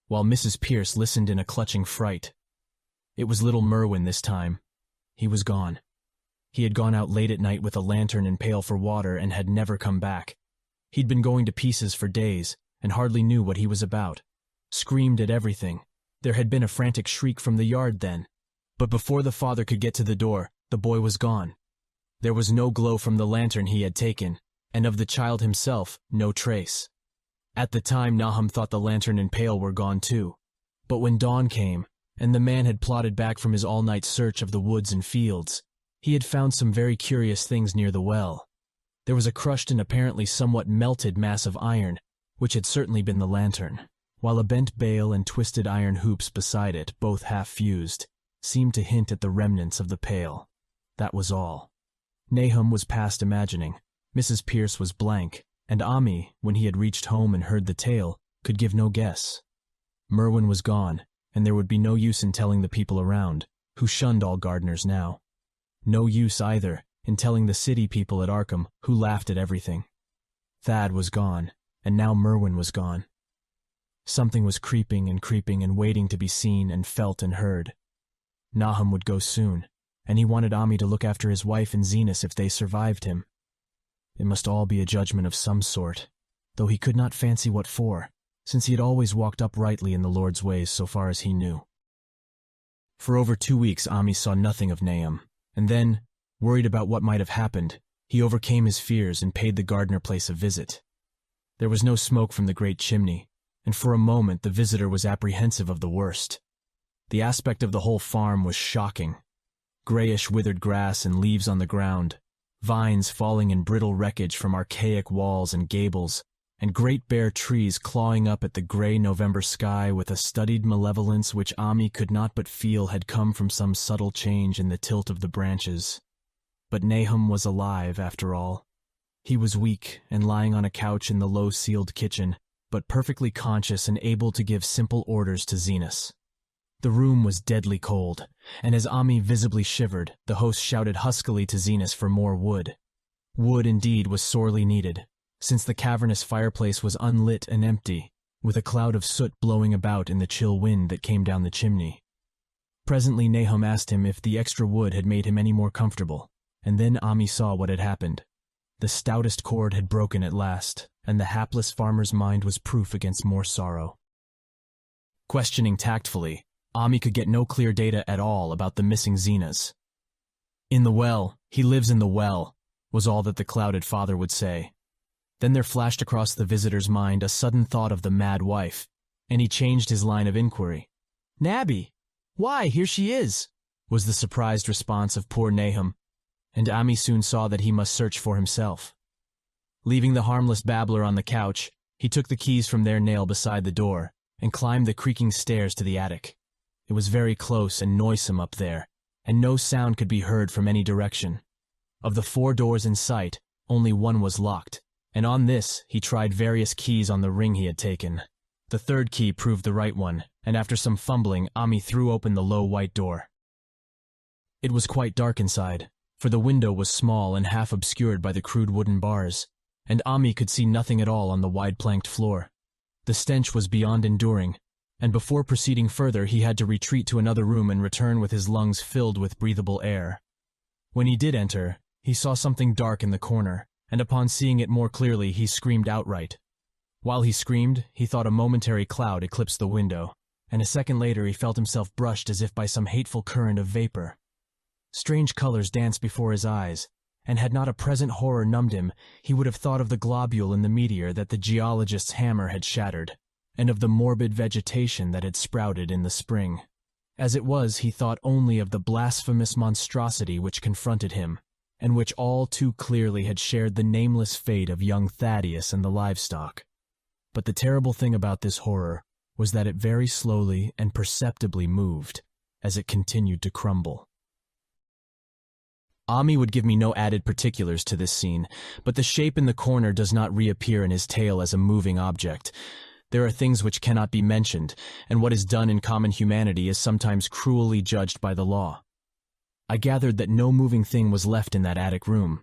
while Mrs. Pierce listened in a clutching fright. It was little Merwin this time. He was gone. He had gone out late at night with a lantern and pail for water and had never come back. He'd been going to pieces for days and hardly knew what he was about. Screamed at everything. There had been a frantic shriek from the yard then, but before the father could get to the door, the boy was gone. There was no glow from the lantern he had taken, and of the child himself, no trace. At the time, Nahum thought the lantern and pail were gone too, but when dawn came, and the man had plodded back from his all-night search of the woods and fields, he had found some very curious things near the well. There was a crushed and apparently somewhat melted mass of iron, which had certainly been the lantern, while a bent bale and twisted iron hoops beside it, both half-fused, seemed to hint at the remnants of the pail. That was all. Nahum was past imagining. Mrs. Pierce was blank, and Ami, when he had reached home and heard the tale, could give no guess. Merwin was gone, and there would be no use in telling the people around, who shunned all Gardners now. No use, either, in telling the city people at Arkham, who laughed at everything. Thad was gone, and now Merwin was gone. Something was creeping and waiting to be seen and felt and heard. Nahum would go soon, and he wanted Ami to look after his wife and Zenas if they survived him. It must all be a judgment of some sort, though he could not fancy what for, since he had always walked uprightly in the Lord's ways so far as he knew. For over 2 weeks Ami saw nothing of Nahum, and then, worried about what might have happened, he overcame his fears and paid the Gardner place a visit. There was no smoke from the great chimney, and for a moment the visitor was apprehensive of the worst. The aspect of the whole farm was shocking. Grayish withered grass and leaves on the ground, vines falling in brittle wreckage from archaic walls and gables, and great bare trees clawing up at the gray November sky with a studied malevolence which Ami could not but feel had come from some subtle change in the tilt of the branches. But Nahum was alive, after all. He was weak and lying on a couch in the low-ceiled kitchen, but perfectly conscious and able to give simple orders to Zenas. The room was deadly cold, and as Ami visibly shivered, the host shouted huskily to Zenas for more wood. Wood, indeed, was sorely needed, since the cavernous fireplace was unlit and empty, with a cloud of soot blowing about in the chill wind that came down the chimney. Presently Nahum asked him if the extra wood had made him any more comfortable, and then Ami saw what had happened. The stoutest cord had broken at last, and the hapless farmer's mind was proof against more sorrow. Questioning tactfully, Ami could get no clear data at all about the missing Zenas. "In the well, he lives in the well," was all that the clouded father would say. Then there flashed across the visitor's mind a sudden thought of the mad wife, and he changed his line of inquiry. "Nabby! Why, here she is!" was the surprised response of poor Nahum, and Ami soon saw that he must search for himself. Leaving the harmless babbler on the couch, he took the keys from their nail beside the door, and climbed the creaking stairs to the attic. It was very close and noisome up there, and no sound could be heard from any direction. Of the 4 doors in sight, only one was locked, and on this he tried various keys on the ring he had taken. The 3rd key proved the right one, and after some fumbling, Ami threw open the low white door. It was quite dark inside, for the window was small and half obscured by the crude wooden bars, and Ami could see nothing at all on the wide planked floor. The stench was beyond enduring, and before proceeding further he had to retreat to another room and return with his lungs filled with breathable air. When he did enter, he saw something dark in the corner, and upon seeing it more clearly he screamed outright. While he screamed, he thought a momentary cloud eclipsed the window, and a second later he felt himself brushed as if by some hateful current of vapor. Strange colors danced before his eyes, and had not a present horror numbed him, he would have thought of the globule in the meteor that the geologist's hammer had shattered, and of the morbid vegetation that had sprouted in the spring. As it was, he thought only of the blasphemous monstrosity which confronted him, and which all too clearly had shared the nameless fate of young Thaddeus and the livestock. But the terrible thing about this horror was that it very slowly and perceptibly moved as it continued to crumble. Ami would give me no added particulars to this scene, but the shape in the corner does not reappear in his tale as a moving object. There are things which cannot be mentioned, and what is done in common humanity is sometimes cruelly judged by the law. I gathered that no moving thing was left in that attic room,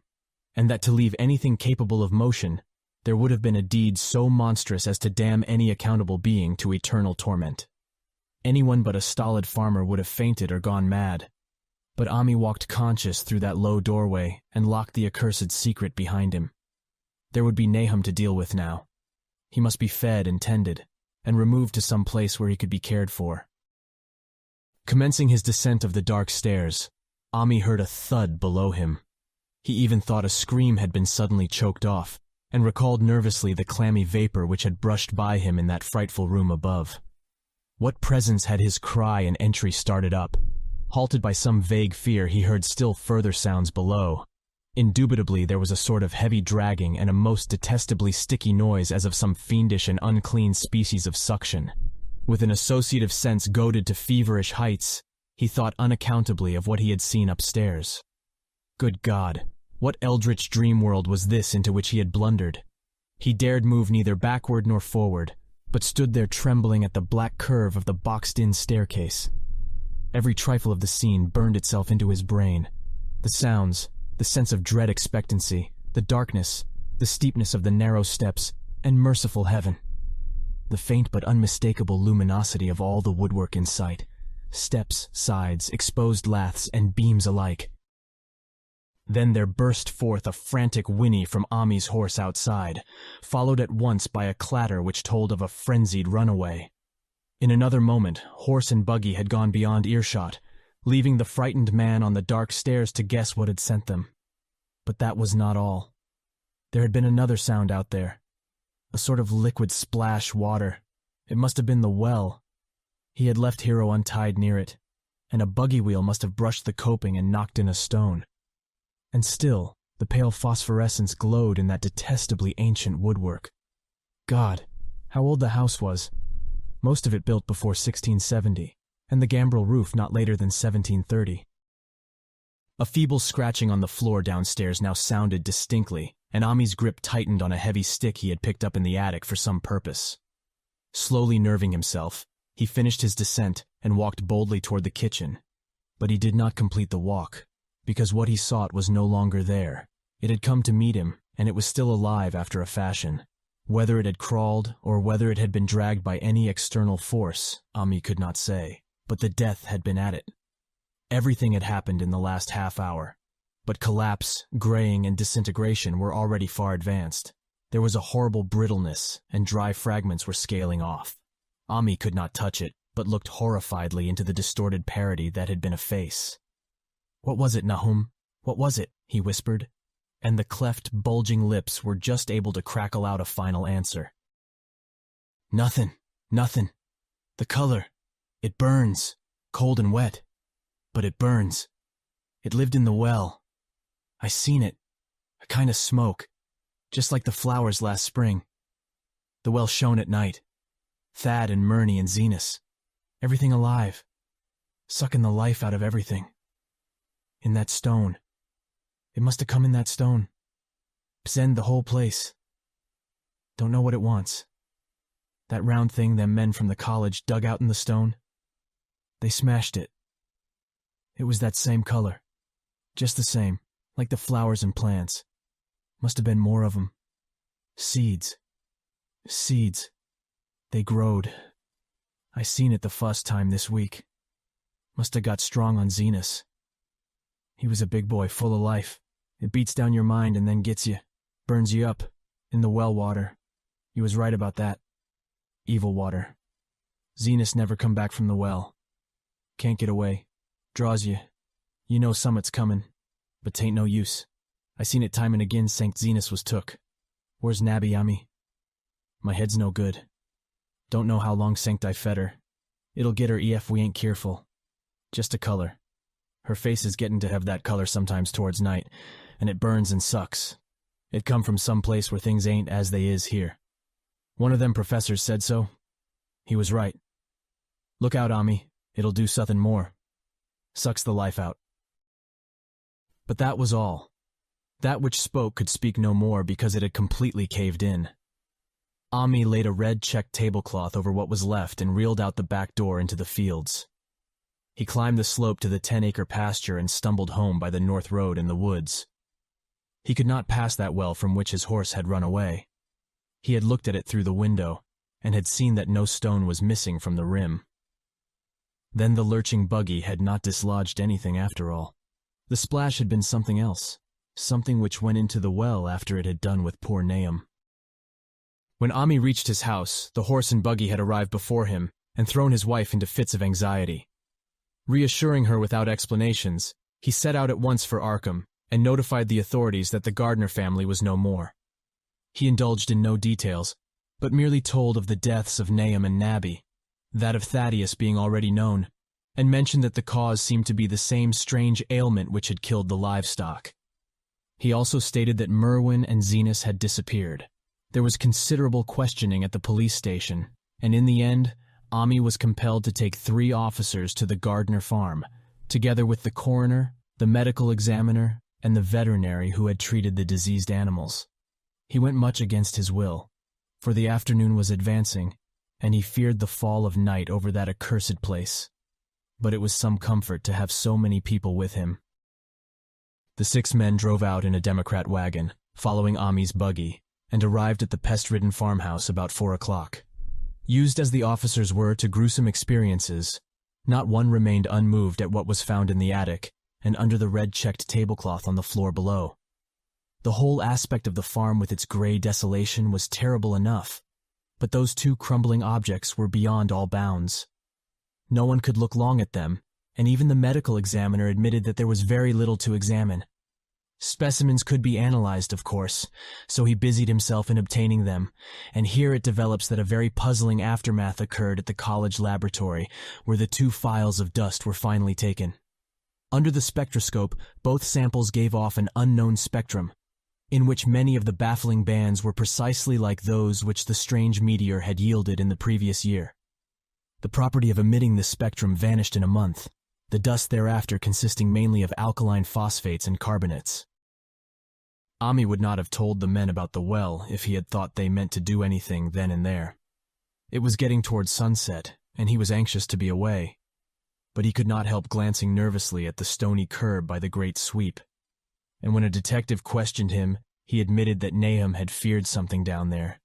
and that to leave anything capable of motion, there would have been a deed so monstrous as to damn any accountable being to eternal torment. Anyone but a stolid farmer would have fainted or gone mad. But Ami walked conscious through that low doorway and locked the accursed secret behind him. There would be Nahum to deal with now. He must be fed and tended, and removed to some place where he could be cared for. Commencing his descent of the dark stairs, Ami heard a thud below him. He even thought a scream had been suddenly choked off, and recalled nervously the clammy vapor which had brushed by him in that frightful room above. What presence had his cry and entry started up? Halted by some vague fear, he heard still further sounds below. Indubitably there was a sort of heavy dragging and a most detestably sticky noise as of some fiendish and unclean species of suction. With an associative sense goaded to feverish heights, he thought unaccountably of what he had seen upstairs. Good God, what eldritch dream world was this into which he had blundered? He dared move neither backward nor forward, but stood there trembling at the black curve of the boxed-in staircase. Every trifle of the scene burned itself into his brain. The sounds, the sense of dread expectancy, the darkness, the steepness of the narrow steps, and merciful heaven. The faint but unmistakable luminosity of all the woodwork in sight. Steps, sides, exposed laths, and beams alike. Then there burst forth a frantic whinny from Ami's horse outside, followed at once by a clatter which told of a frenzied runaway. In another moment, horse and buggy had gone beyond earshot, leaving the frightened man on the dark stairs to guess what had sent them. But that was not all. There had been another sound out there. A sort of liquid splash water. It must have been the well. He had left Hero untied near it, and a buggy wheel must have brushed the coping and knocked in a stone. And still, the pale phosphorescence glowed in that detestably ancient woodwork. God, how old the house was. Most of it built before 1670, and the gambrel roof not later than 1730. A feeble scratching on the floor downstairs now sounded distinctly, and Ami's grip tightened on a heavy stick he had picked up in the attic for some purpose. Slowly nerving himself, he finished his descent and walked boldly toward the kitchen. But he did not complete the walk, because what he sought was no longer there. It had come to meet him, and it was still alive after a fashion. Whether it had crawled, or whether it had been dragged by any external force, Ami could not say, but the death had been at it. Everything had happened in the last half hour, but collapse, graying, and disintegration were already far advanced. There was a horrible brittleness, and dry fragments were scaling off. Ami could not touch it, but looked horrifiedly into the distorted parody that had been a face. "What was it, Nahum? What was it?" he whispered, and the cleft, bulging lips were just able to crackle out a final answer. "Nothing, nothing. The color. It burns, cold and wet. But it burns. It lived in the well. I seen it. A kind of smoke, just like the flowers last spring. The well shone at night. Thad and Murney and Zenas. Everything alive. Sucking the life out of everything. In that stone. It must have come in that stone. Bzend the whole place. Don't know what it wants. That round thing them men from the college dug out in the stone. They smashed it. It was that same color. Just the same, like the flowers and plants. Must have been more of them. Seeds. Seeds. They growed. I seen it the first time this week. Must have got strong on Zenas. He was a big boy, full of life. It beats down your mind and then gets you. Burns you up. In the well water. You was right about that. Evil water. Zenas never come back from the well. Can't get away. Draws you. You know summat's comin'. But 'tain't no use. I seen it time and again St. Zenas was took. Where's Nabby Ami? My head's no good. Don't know how long Sanct I fed her. It'll get her ef we ain't keerful. Just a color. Her face is getting to have that color sometimes towards night, and it burns and sucks. It come from some place where things ain't as they is here. One of them professors said so. He was right. Look out, Ami. It'll do suthin' more. Sucks the life out. But that was all. That which spoke could speak no more because it had completely caved in. Ami laid a red checked tablecloth over what was left and reeled out the back door into the fields. He climbed the slope to the 10-acre pasture and stumbled home by the north road in the woods. He could not pass that well from which his horse had run away. He had looked at it through the window and had seen that no stone was missing from the rim. Then the lurching buggy had not dislodged anything after all. The splash had been something else, something which went into the well after it had done with poor Nahum. When Ami reached his house, the horse and buggy had arrived before him and thrown his wife into fits of anxiety. Reassuring her without explanations, he set out at once for Arkham and notified the authorities that the Gardner family was no more. He indulged in no details, but merely told of the deaths of Nahum and Nabby, that of Thaddeus being already known, and mentioned that the cause seemed to be the same strange ailment which had killed the livestock. He also stated that Merwin and Zenas had disappeared. There was considerable questioning at the police station, and in the end, Ami was compelled to take 3 officers to the Gardner farm, together with the coroner, the medical examiner, and the veterinary who had treated the diseased animals. He went much against his will, for the afternoon was advancing, and he feared the fall of night over that accursed place. But it was some comfort to have so many people with him. The 6 men drove out in a Democrat wagon, following Ami's buggy, and arrived at the pest-ridden farmhouse about 4 o'clock. Used as the officers were to gruesome experiences, not one remained unmoved at what was found in the attic and under the red-checked tablecloth on the floor below. The whole aspect of the farm with its gray desolation was terrible enough, but those 2 crumbling objects were beyond all bounds. No one could look long at them, and even the medical examiner admitted that there was very little to examine. Specimens could be analyzed, of course, so he busied himself in obtaining them, and here it develops that a very puzzling aftermath occurred at the college laboratory, where the 2 phials of dust were finally taken. Under the spectroscope, both samples gave off an unknown spectrum, in which many of the baffling bands were precisely like those which the strange meteor had yielded in the previous year. The property of emitting this spectrum vanished in a month, the dust thereafter consisting mainly of alkaline phosphates and carbonates. Ami would not have told the men about the well if he had thought they meant to do anything then and there. It was getting towards sunset, and he was anxious to be away, but he could not help glancing nervously at the stony curb by the great sweep. And when a detective questioned him, he admitted that Nahum had feared something down there.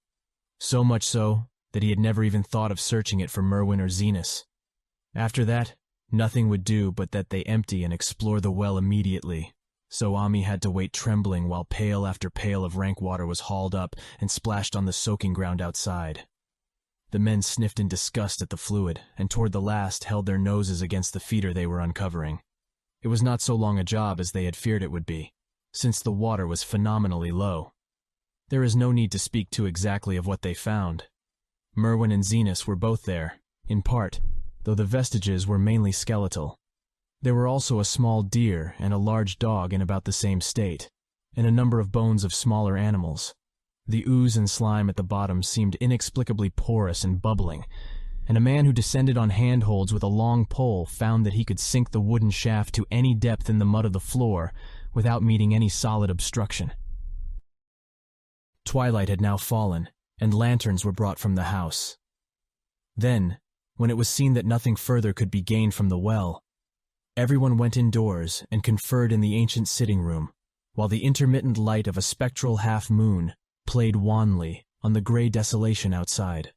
So much so that he had never even thought of searching it for Merwin or Zenas. After that, nothing would do but that they empty and explore the well immediately, so Ami had to wait trembling while pail after pail of rank water was hauled up and splashed on the soaking ground outside. The men sniffed in disgust at the fluid, and toward the last held their noses against the feeder they were uncovering. It was not so long a job as they had feared it would be, since the water was phenomenally low. There is no need to speak too exactly of what they found. Merwin and Zenas were both there, in part, though the vestiges were mainly skeletal. There were also a small deer and a large dog in about the same state, and a number of bones of smaller animals. The ooze and slime at the bottom seemed inexplicably porous and bubbling, and a man who descended on handholds with a long pole found that he could sink the wooden shaft to any depth in the mud of the floor without meeting any solid obstruction. Twilight had now fallen, and lanterns were brought from the house. Then, when it was seen that nothing further could be gained from the well, everyone went indoors and conferred in the ancient sitting room, while the intermittent light of a spectral half-moon played wanly on the gray desolation outside.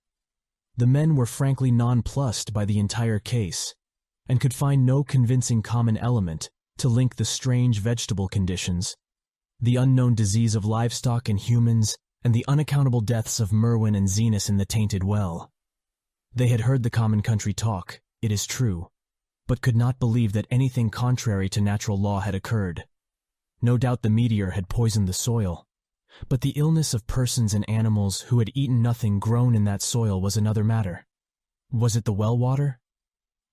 The men were frankly nonplussed by the entire case, and could find no convincing common element to link the strange vegetable conditions, the unknown disease of livestock and humans, and the unaccountable deaths of Merwin and Zenas in the tainted well. They had heard the common country talk, it is true, but could not believe that anything contrary to natural law had occurred. No doubt the meteor had poisoned the soil, but the illness of persons and animals who had eaten nothing grown in that soil was another matter. Was it the well water?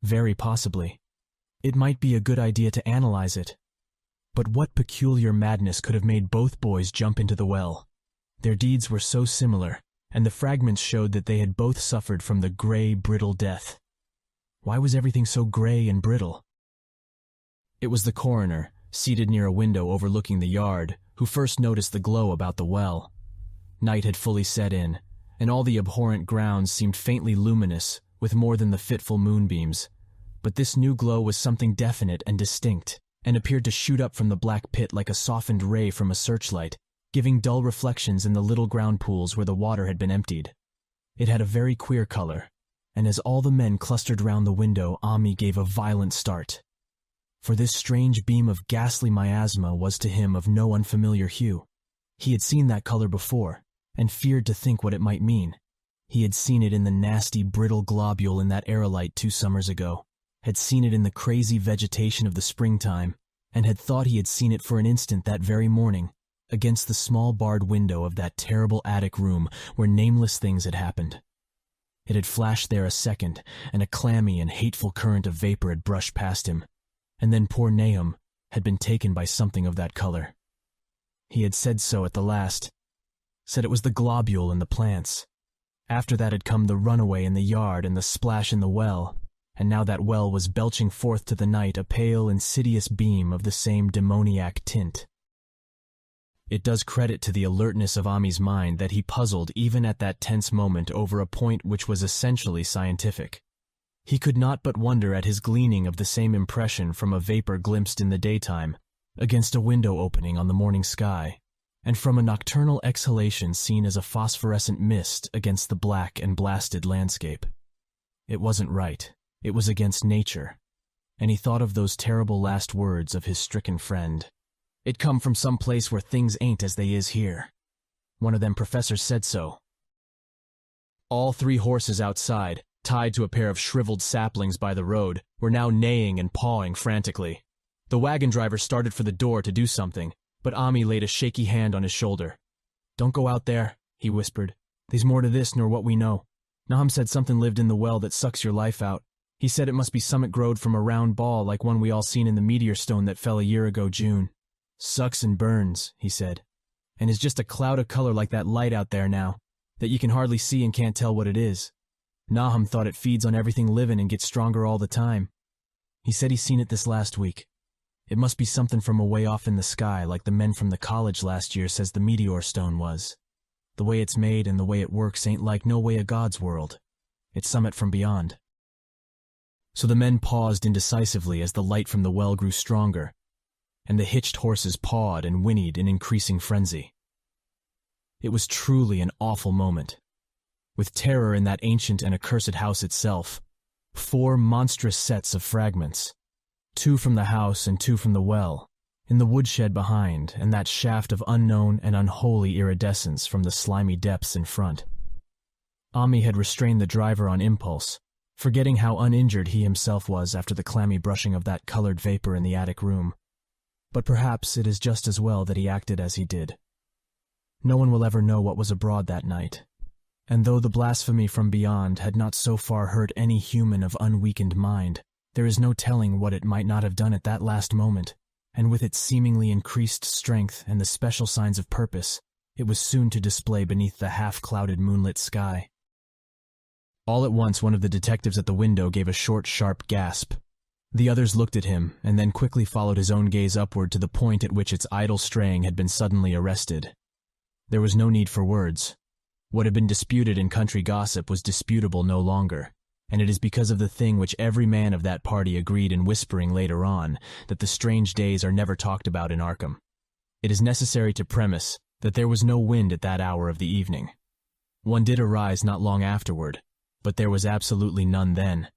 Very possibly. It might be a good idea to analyze it. But what peculiar madness could have made both boys jump into the well? Their deeds were so similar, and the fragments showed that they had both suffered from the gray, brittle death. Why was everything so gray and brittle? It was the coroner, seated near a window overlooking the yard, who first noticed the glow about the well. Night had fully set in, and all the abhorrent grounds seemed faintly luminous with more than the fitful moonbeams. But this new glow was something definite and distinct, and appeared to shoot up from the black pit like a softened ray from a searchlight, giving dull reflections in the little ground pools where the water had been emptied. It had a very queer color, and as all the men clustered round the window, Ami gave a violent start. For this strange beam of ghastly miasma was to him of no unfamiliar hue. He had seen that color before, and feared to think what it might mean. He had seen it in the nasty, brittle globule in that aerolite 2 summers ago, had seen it in the crazy vegetation of the springtime, and had thought he had seen it for an instant that very morning, against the small barred window of that terrible attic room where nameless things had happened. It had flashed there a second, and a clammy and hateful current of vapor had brushed past him, and then poor Nahum had been taken by something of that color. He had said so at the last, said it was the globule and the plants. After that had come the runaway in the yard and the splash in the well, and now that well was belching forth to the night a pale, insidious beam of the same demoniac tint. It does credit to the alertness of Ami's mind that he puzzled even at that tense moment over a point which was essentially scientific. He could not but wonder at his gleaning of the same impression from a vapor glimpsed in the daytime, against a window opening on the morning sky, and from a nocturnal exhalation seen as a phosphorescent mist against the black and blasted landscape. It wasn't right. It was against nature. And he thought of those terrible last words of his stricken friend. "It come from some place where things ain't as they is here. One of them professors said so." All 3 horses outside, tied to a pair of shriveled saplings by the road, were now neighing and pawing frantically. The wagon driver started for the door to do something, but Ami laid a shaky hand on his shoulder. "Don't go out there," he whispered. "There's more to this nor what we know. Nahum said something lived in the well that sucks your life out. He said it must be summit growed from a round ball like one we all seen in the meteor stone that fell a year ago June. Sucks and burns," he said, "and is just a cloud of color like that light out there now, that you can hardly see and can't tell what it is. Nahum thought it feeds on everything living and gets stronger all the time. He said he's seen it this last week. It must be something from away off in the sky like the men from the college last year says the meteor stone was. The way it's made and the way it works ain't like no way of God's world. It's summit from beyond." So the men paused indecisively as the light from the well grew stronger, and the hitched horses pawed and whinnied in increasing frenzy. It was truly an awful moment. With terror in that ancient and accursed house itself, 4 monstrous sets of fragments, 2 from the house and 2 from the well, in the woodshed behind, and that shaft of unknown and unholy iridescence from the slimy depths in front. Ami had restrained the driver on impulse, forgetting how uninjured he himself was after the clammy brushing of that colored vapor in the attic room. But perhaps it is just as well that he acted as he did. No one will ever know what was abroad that night, and though the blasphemy from beyond had not so far hurt any human of unweakened mind, there is no telling what it might not have done at that last moment, and with its seemingly increased strength and the special signs of purpose, it was soon to display beneath the half-clouded moonlit sky. All at once one of the detectives at the window gave a short, sharp gasp. The others looked at him, and then quickly followed his own gaze upward to the point at which its idle straying had been suddenly arrested. There was no need for words. What had been disputed in country gossip was disputable no longer, and it is because of the thing which every man of that party agreed in whispering later on, that the strange days are never talked about in Arkham. It is necessary to premise that there was no wind at that hour of the evening. One did arise not long afterward, but there was absolutely none then.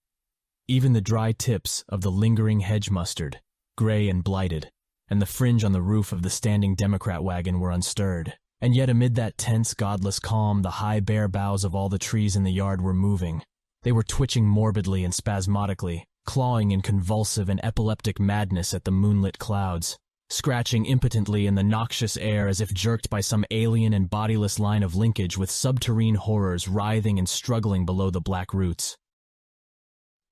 Even the dry tips of the lingering hedge mustard, gray and blighted, and the fringe on the roof of the standing Democrat wagon were unstirred. And yet amid that tense, godless calm, the high bare boughs of all the trees in the yard were moving. They were twitching morbidly and spasmodically, clawing in convulsive and epileptic madness at the moonlit clouds, scratching impotently in the noxious air as if jerked by some alien and bodiless line of linkage with subterrene horrors writhing and struggling below the black roots.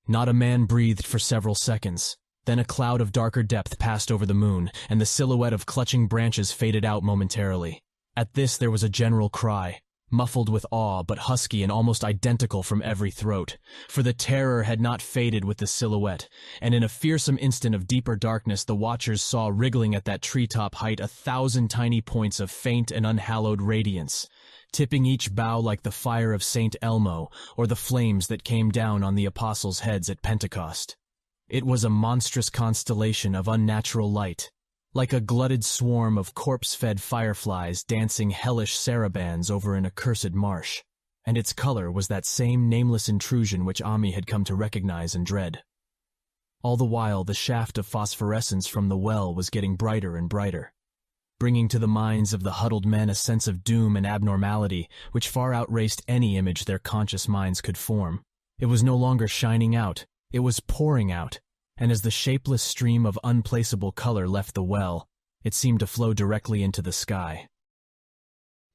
Not a man breathed for several seconds. Then a cloud of darker depth passed over the moon, and the silhouette of clutching branches faded out momentarily. At this there was a general cry, muffled with awe but husky and almost identical from every throat, for the terror had not faded with the silhouette, and in a fearsome instant of deeper darkness the watchers saw wriggling at that treetop height 1,000 tiny points of faint and unhallowed radiance, tipping each bough like the fire of St. Elmo or the flames that came down on the apostles' heads at Pentecost. It was a monstrous constellation of unnatural light, like a glutted swarm of corpse-fed fireflies dancing hellish sarabands over an accursed marsh, and its color was that same nameless intrusion which Ami had come to recognize and dread. All the while the shaft of phosphorescence from the well was getting brighter and brighter, bringing to the minds of the huddled men a sense of doom and abnormality which far outraced any image their conscious minds could form. It was no longer shining out, it was pouring out, and as the shapeless stream of unplaceable color left the well, it seemed to flow directly into the sky.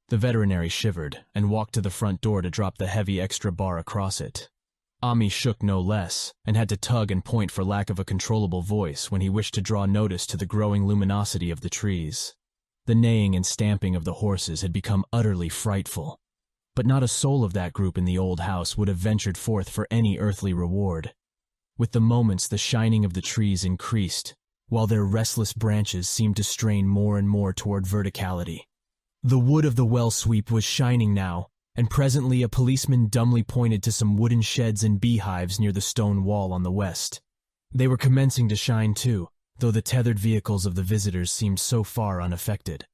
The veterinary shivered and walked to the front door to drop the heavy extra bar across it. Ami shook no less, and had to tug and point for lack of a controllable voice when he wished to draw notice to the growing luminosity of the trees. The neighing and stamping of the horses had become utterly frightful, but not a soul of that group in the old house would have ventured forth for any earthly reward. With the moments the shining of the trees increased, while their restless branches seemed to strain more and more toward verticality. The wood of the well sweep was shining now, and presently a policeman dumbly pointed to some wooden sheds and beehives near the stone wall on the west. They were commencing to shine too, though the tethered vehicles of the visitors seemed so far unaffected.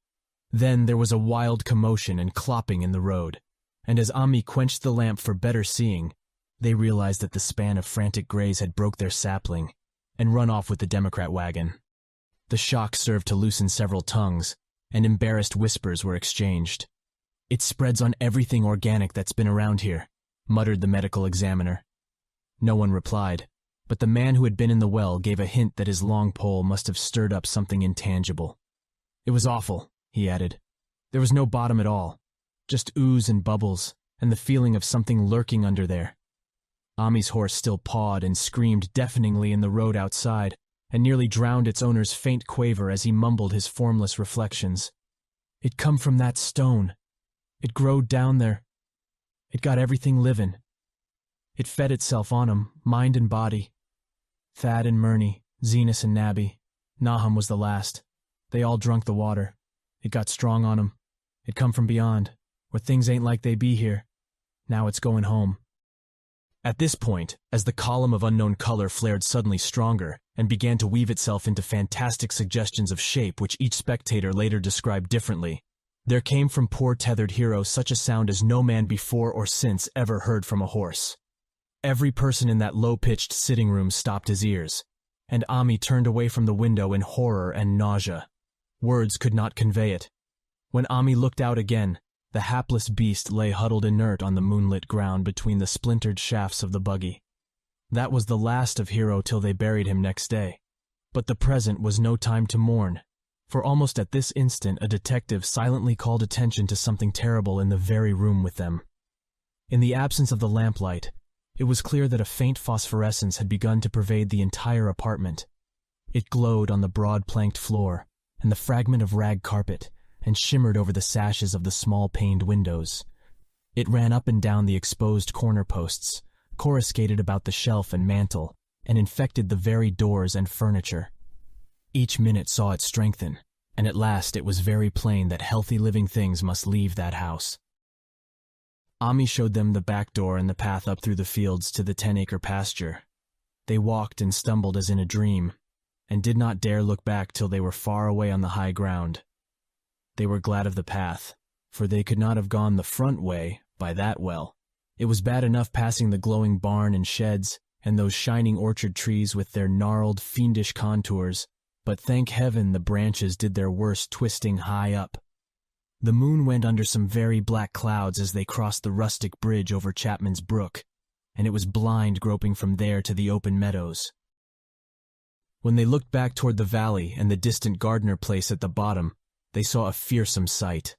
Then there was a wild commotion and clopping in the road, and as Ami quenched the lamp for better seeing, they realized that the span of frantic grays had broke their sapling and run off with the Democrat wagon. The shock served to loosen several tongues, and embarrassed whispers were exchanged. "It spreads on everything organic that's been around here," muttered the medical examiner. No one replied, but the man who had been in the well gave a hint that his long pole must have stirred up something intangible. "It was awful," he added. "There was no bottom at all, just ooze and bubbles, and the feeling of something lurking under there." Ami's horse still pawed and screamed deafeningly in the road outside, and nearly drowned its owner's faint quaver as he mumbled his formless reflections. "It come from that stone. It growed down there. It got everything livin'. It fed itself on 'em, mind and body. Thad and Murney, Zenas and Nabby. Nahum was the last. They all drunk the water. It got strong on 'em. It come from beyond, where things ain't like they be here. Now it's going home." At this point, as the column of unknown color flared suddenly stronger and began to weave itself into fantastic suggestions of shape which each spectator later described differently, there came from poor tethered hero such a sound as no man before or since ever heard from a horse. Every person in that low-pitched sitting room stopped his ears, and Ami turned away from the window in horror and nausea. Words could not convey it. When Ami looked out again, the hapless beast lay huddled inert on the moonlit ground between the splintered shafts of the buggy. That was the last of Hero till they buried him next day. But the present was no time to mourn, for almost at this instant a detective silently called attention to something terrible in the very room with them. In the absence of the lamplight, it was clear that a faint phosphorescence had begun to pervade the entire apartment. It glowed on the broad planked floor and the fragment of rag carpet, and shimmered over the sashes of the small-paned windows. It ran up and down the exposed corner posts, coruscated about the shelf and mantel, and infected the very doors and furniture. Each minute saw it strengthen, and at last it was very plain that healthy living things must leave that house. Ami showed them the back door and the path up through the fields to the 10-acre pasture. They walked and stumbled as in a dream, and did not dare look back till they were far away on the high ground. They were glad of the path, for they could not have gone the front way by that well. It was bad enough passing the glowing barn and sheds, and those shining orchard trees with their gnarled, fiendish contours, but thank heaven the branches did their worst twisting high up. The moon went under some very black clouds as they crossed the rustic bridge over Chapman's Brook, and it was blind groping from there to the open meadows. When they looked back toward the valley and the distant Gardner place at the bottom, they saw a fearsome sight.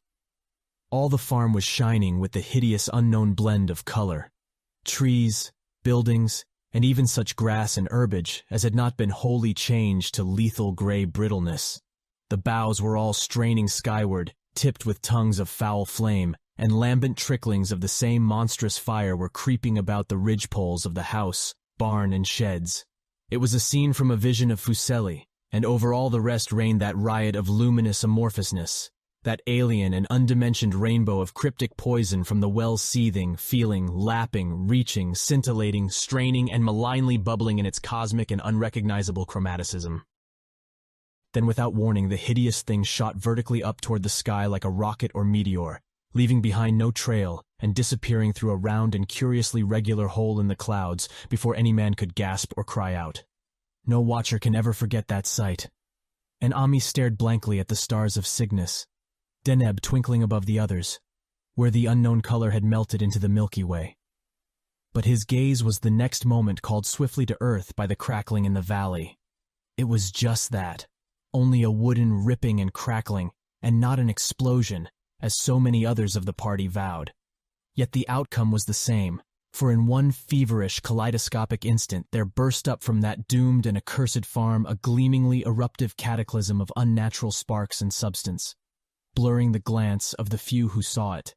All the farm was shining with the hideous unknown blend of color. Trees, buildings, and even such grass and herbage as had not been wholly changed to lethal gray brittleness. The boughs were all straining skyward, tipped with tongues of foul flame, and lambent tricklings of the same monstrous fire were creeping about the ridgepoles of the house, barn, and sheds. It was a scene from a vision of Fuseli, and over all the rest reigned that riot of luminous amorphousness, that alien and undimensioned rainbow of cryptic poison from the well seething, feeling, lapping, reaching, scintillating, straining, and malignly bubbling in its cosmic and unrecognizable chromaticism. Then without warning the hideous thing shot vertically up toward the sky like a rocket or meteor, leaving behind no trail and disappearing through a round and curiously regular hole in the clouds before any man could gasp or cry out. No watcher can ever forget that sight. And Ami stared blankly at the stars of Cygnus, Deneb twinkling above the others, where the unknown color had melted into the Milky Way. But his gaze was the next moment called swiftly to earth by the crackling in the valley. It was just that, only a wooden ripping and crackling, and not an explosion, as so many others of the party vowed. Yet the outcome was the same, for in one feverish, kaleidoscopic instant there burst up from that doomed and accursed farm a gleamingly eruptive cataclysm of unnatural sparks and substance, blurring the glance of the few who saw it,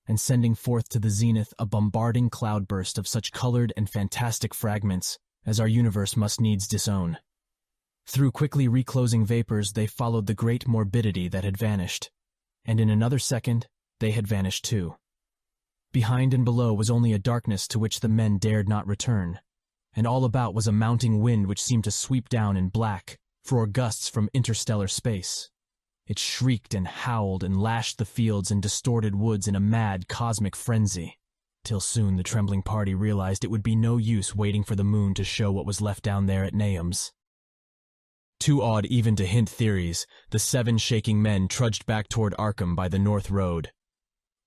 and sending forth to the zenith a bombarding cloudburst of such colored and fantastic fragments as our universe must needs disown. Through quickly reclosing vapors, they followed the great morbidity that had vanished, and in another second, they had vanished too. Behind and below was only a darkness to which the men dared not return, and all about was a mounting wind which seemed to sweep down in black, frore gusts from interstellar space. It shrieked and howled and lashed the fields and distorted woods in a mad cosmic frenzy, till soon the trembling party realized it would be no use waiting for the moon to show what was left down there at Nahum's. Too awed even to hint theories, the 7 shaking men trudged back toward Arkham by the north road.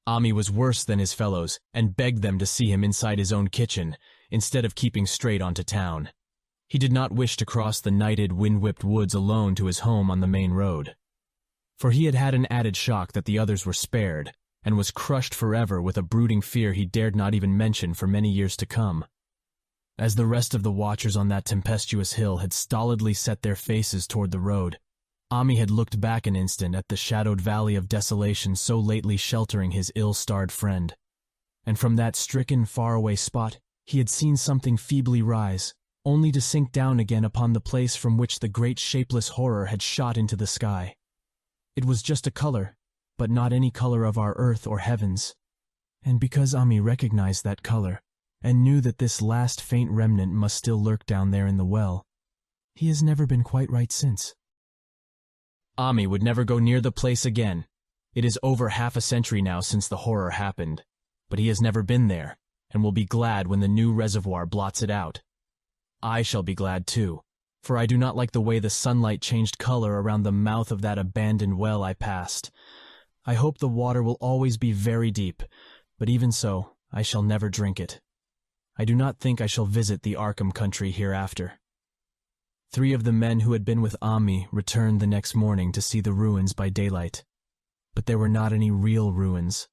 Ami was worse than his fellows and begged them to see him inside his own kitchen, instead of keeping straight onto town. He did not wish to cross the nighted, wind-whipped woods alone to his home on the main road. For he had had an added shock that the others were spared, and was crushed forever with a brooding fear he dared not even mention for many years to come. As the rest of the watchers on that tempestuous hill had stolidly set their faces toward the road, Ami had looked back an instant at the shadowed valley of desolation so lately sheltering his ill-starred friend, and from that stricken, faraway spot he had seen something feebly rise, only to sink down again upon the place from which the great shapeless horror had shot into the sky. It was just a color, but not any color of our earth or heavens, and because Ami recognized that color, and knew that this last faint remnant must still lurk down there in the well, he has never been quite right since. Ami would never go near the place again. It is over half a century now since the horror happened, but he has never been there, and will be glad when the new reservoir blots it out. I shall be glad too, for I do not like the way the sunlight changed color around the mouth of that abandoned well I passed. I hope the water will always be very deep, but even so, I shall never drink it. I do not think I shall visit the Arkham country hereafter. 3 of the men who had been with Ami returned the next morning to see the ruins by daylight. But there were not any real ruins,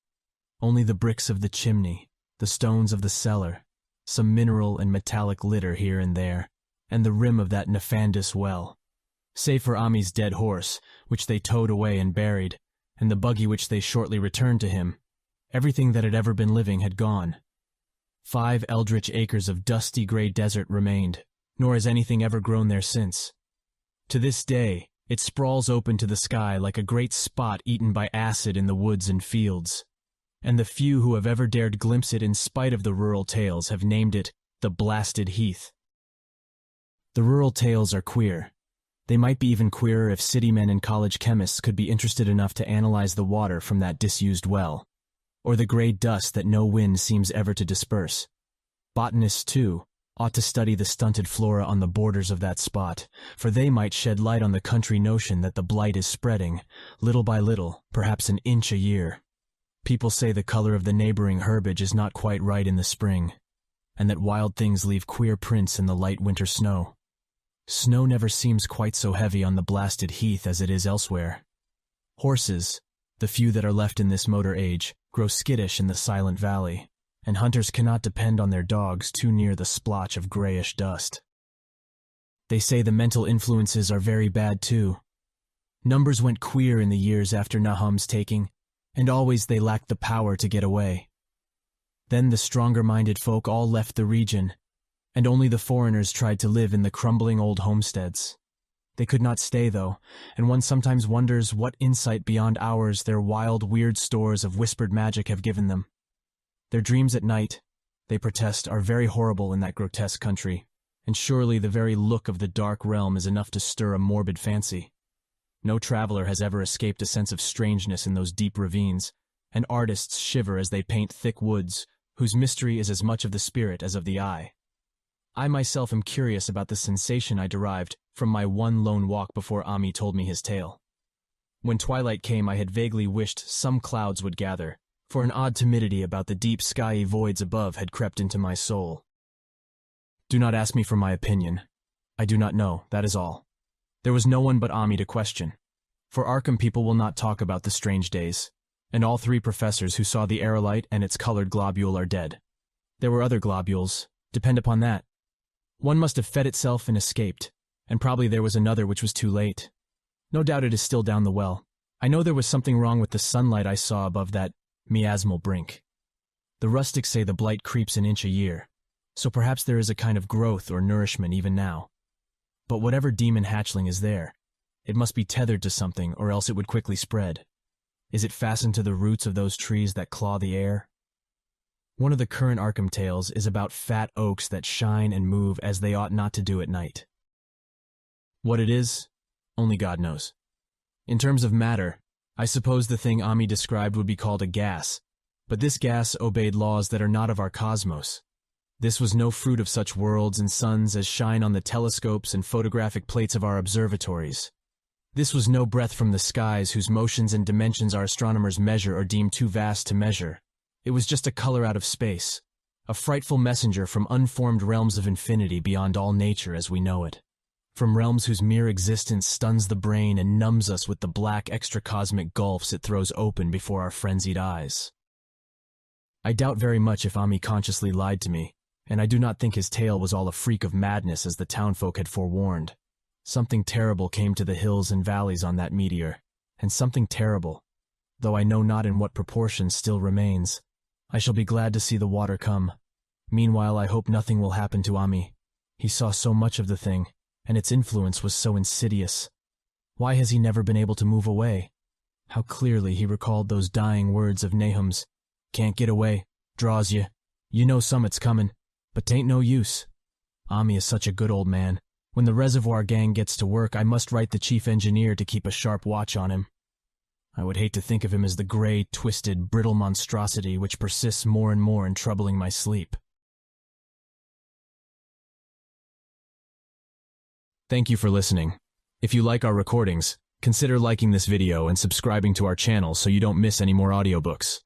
only the bricks of the chimney, the stones of the cellar, some mineral and metallic litter here and there, and the rim of that nefandous well. Save for Ami's dead horse, which they towed away and buried, and the buggy which they shortly returned to him, everything that had ever been living had gone. 5 eldritch acres of dusty gray desert remained, nor has anything ever grown there since. To this day, it sprawls open to the sky like a great spot eaten by acid in the woods and fields, and the few who have ever dared glimpse it in spite of the rural tales have named it the Blasted Heath. The rural tales are queer. They might be even queerer if city men and college chemists could be interested enough to analyze the water from that disused well, or the gray dust that no wind seems ever to disperse. Botanists, too, ought to study the stunted flora on the borders of that spot, for they might shed light on the country notion that the blight is spreading, little by little, perhaps an inch a year. People say the color of the neighboring herbage is not quite right in the spring, and that wild things leave queer prints in the light winter snow. Snow never seems quite so heavy on the Blasted Heath as it is elsewhere. Horses, the few that are left in this motor age, grow skittish in the silent valley, and hunters cannot depend on their dogs too near the splotch of grayish dust. They say the mental influences are very bad too. Numbers went queer in the years after Nahum's taking, and always they lacked the power to get away. Then the stronger-minded folk all left the region, and only the foreigners tried to live in the crumbling old homesteads. They could not stay, though, and one sometimes wonders what insight beyond ours their wild, weird stores of whispered magic have given them. Their dreams at night, they protest, are very horrible in that grotesque country, and surely the very look of the dark realm is enough to stir a morbid fancy. No traveler has ever escaped a sense of strangeness in those deep ravines, and artists shiver as they paint thick woods, whose mystery is as much of the spirit as of the eye. I myself am curious about the sensation I derived from my one lone walk before Ami told me his tale. When twilight came, I had vaguely wished some clouds would gather, for an odd timidity about the deep skyey voids above had crept into my soul. Do not ask me for my opinion. I do not know, that is all. There was no one but Ami to question, for Arkham people will not talk about the strange days, and all 3 professors who saw the aerolite and its colored globule are dead. There were other globules, depend upon that. One must have fed itself and escaped, and probably there was another which was too late. No doubt it is still down the well. I know there was something wrong with the sunlight I saw above that miasmal brink. The rustics say the blight creeps an inch a year, so perhaps there is a kind of growth or nourishment even now. But whatever demon hatchling is there, it must be tethered to something or else it would quickly spread. Is it fastened to the roots of those trees that claw the air? One of the current Arkham tales is about fat oaks that shine and move as they ought not to do at night. What it is, only God knows. In terms of matter, I suppose the thing Ami described would be called a gas, but this gas obeyed laws that are not of our cosmos. This was no fruit of such worlds and suns as shine on the telescopes and photographic plates of our observatories. This was no breath from the skies whose motions and dimensions our astronomers measure or deem too vast to measure. It was just a color out of space, a frightful messenger from unformed realms of infinity beyond all nature as we know it, from realms whose mere existence stuns the brain and numbs us with the black extracosmic gulfs it throws open before our frenzied eyes. I doubt very much if Ami consciously lied to me, and I do not think his tale was all a freak of madness as the townfolk had forewarned. Something terrible came to the hills and valleys on that meteor, and something terrible, though I know not in what proportion, still remains. I shall be glad to see the water come. Meanwhile, I hope nothing will happen to Ami. He saw so much of the thing, and its influence was so insidious. Why has he never been able to move away? How clearly he recalled those dying words of Nahum's, "Can't get away, draws you. You know summit's comin', but 'tain't no use." Ami is such a good old man. When the reservoir gang gets to work, I must write the chief engineer to keep a sharp watch on him. I would hate to think of him as the gray, twisted, brittle monstrosity which persists more and more in troubling my sleep. Thank you for listening. If you like our recordings, consider liking this video and subscribing to our channel so you don't miss any more audiobooks.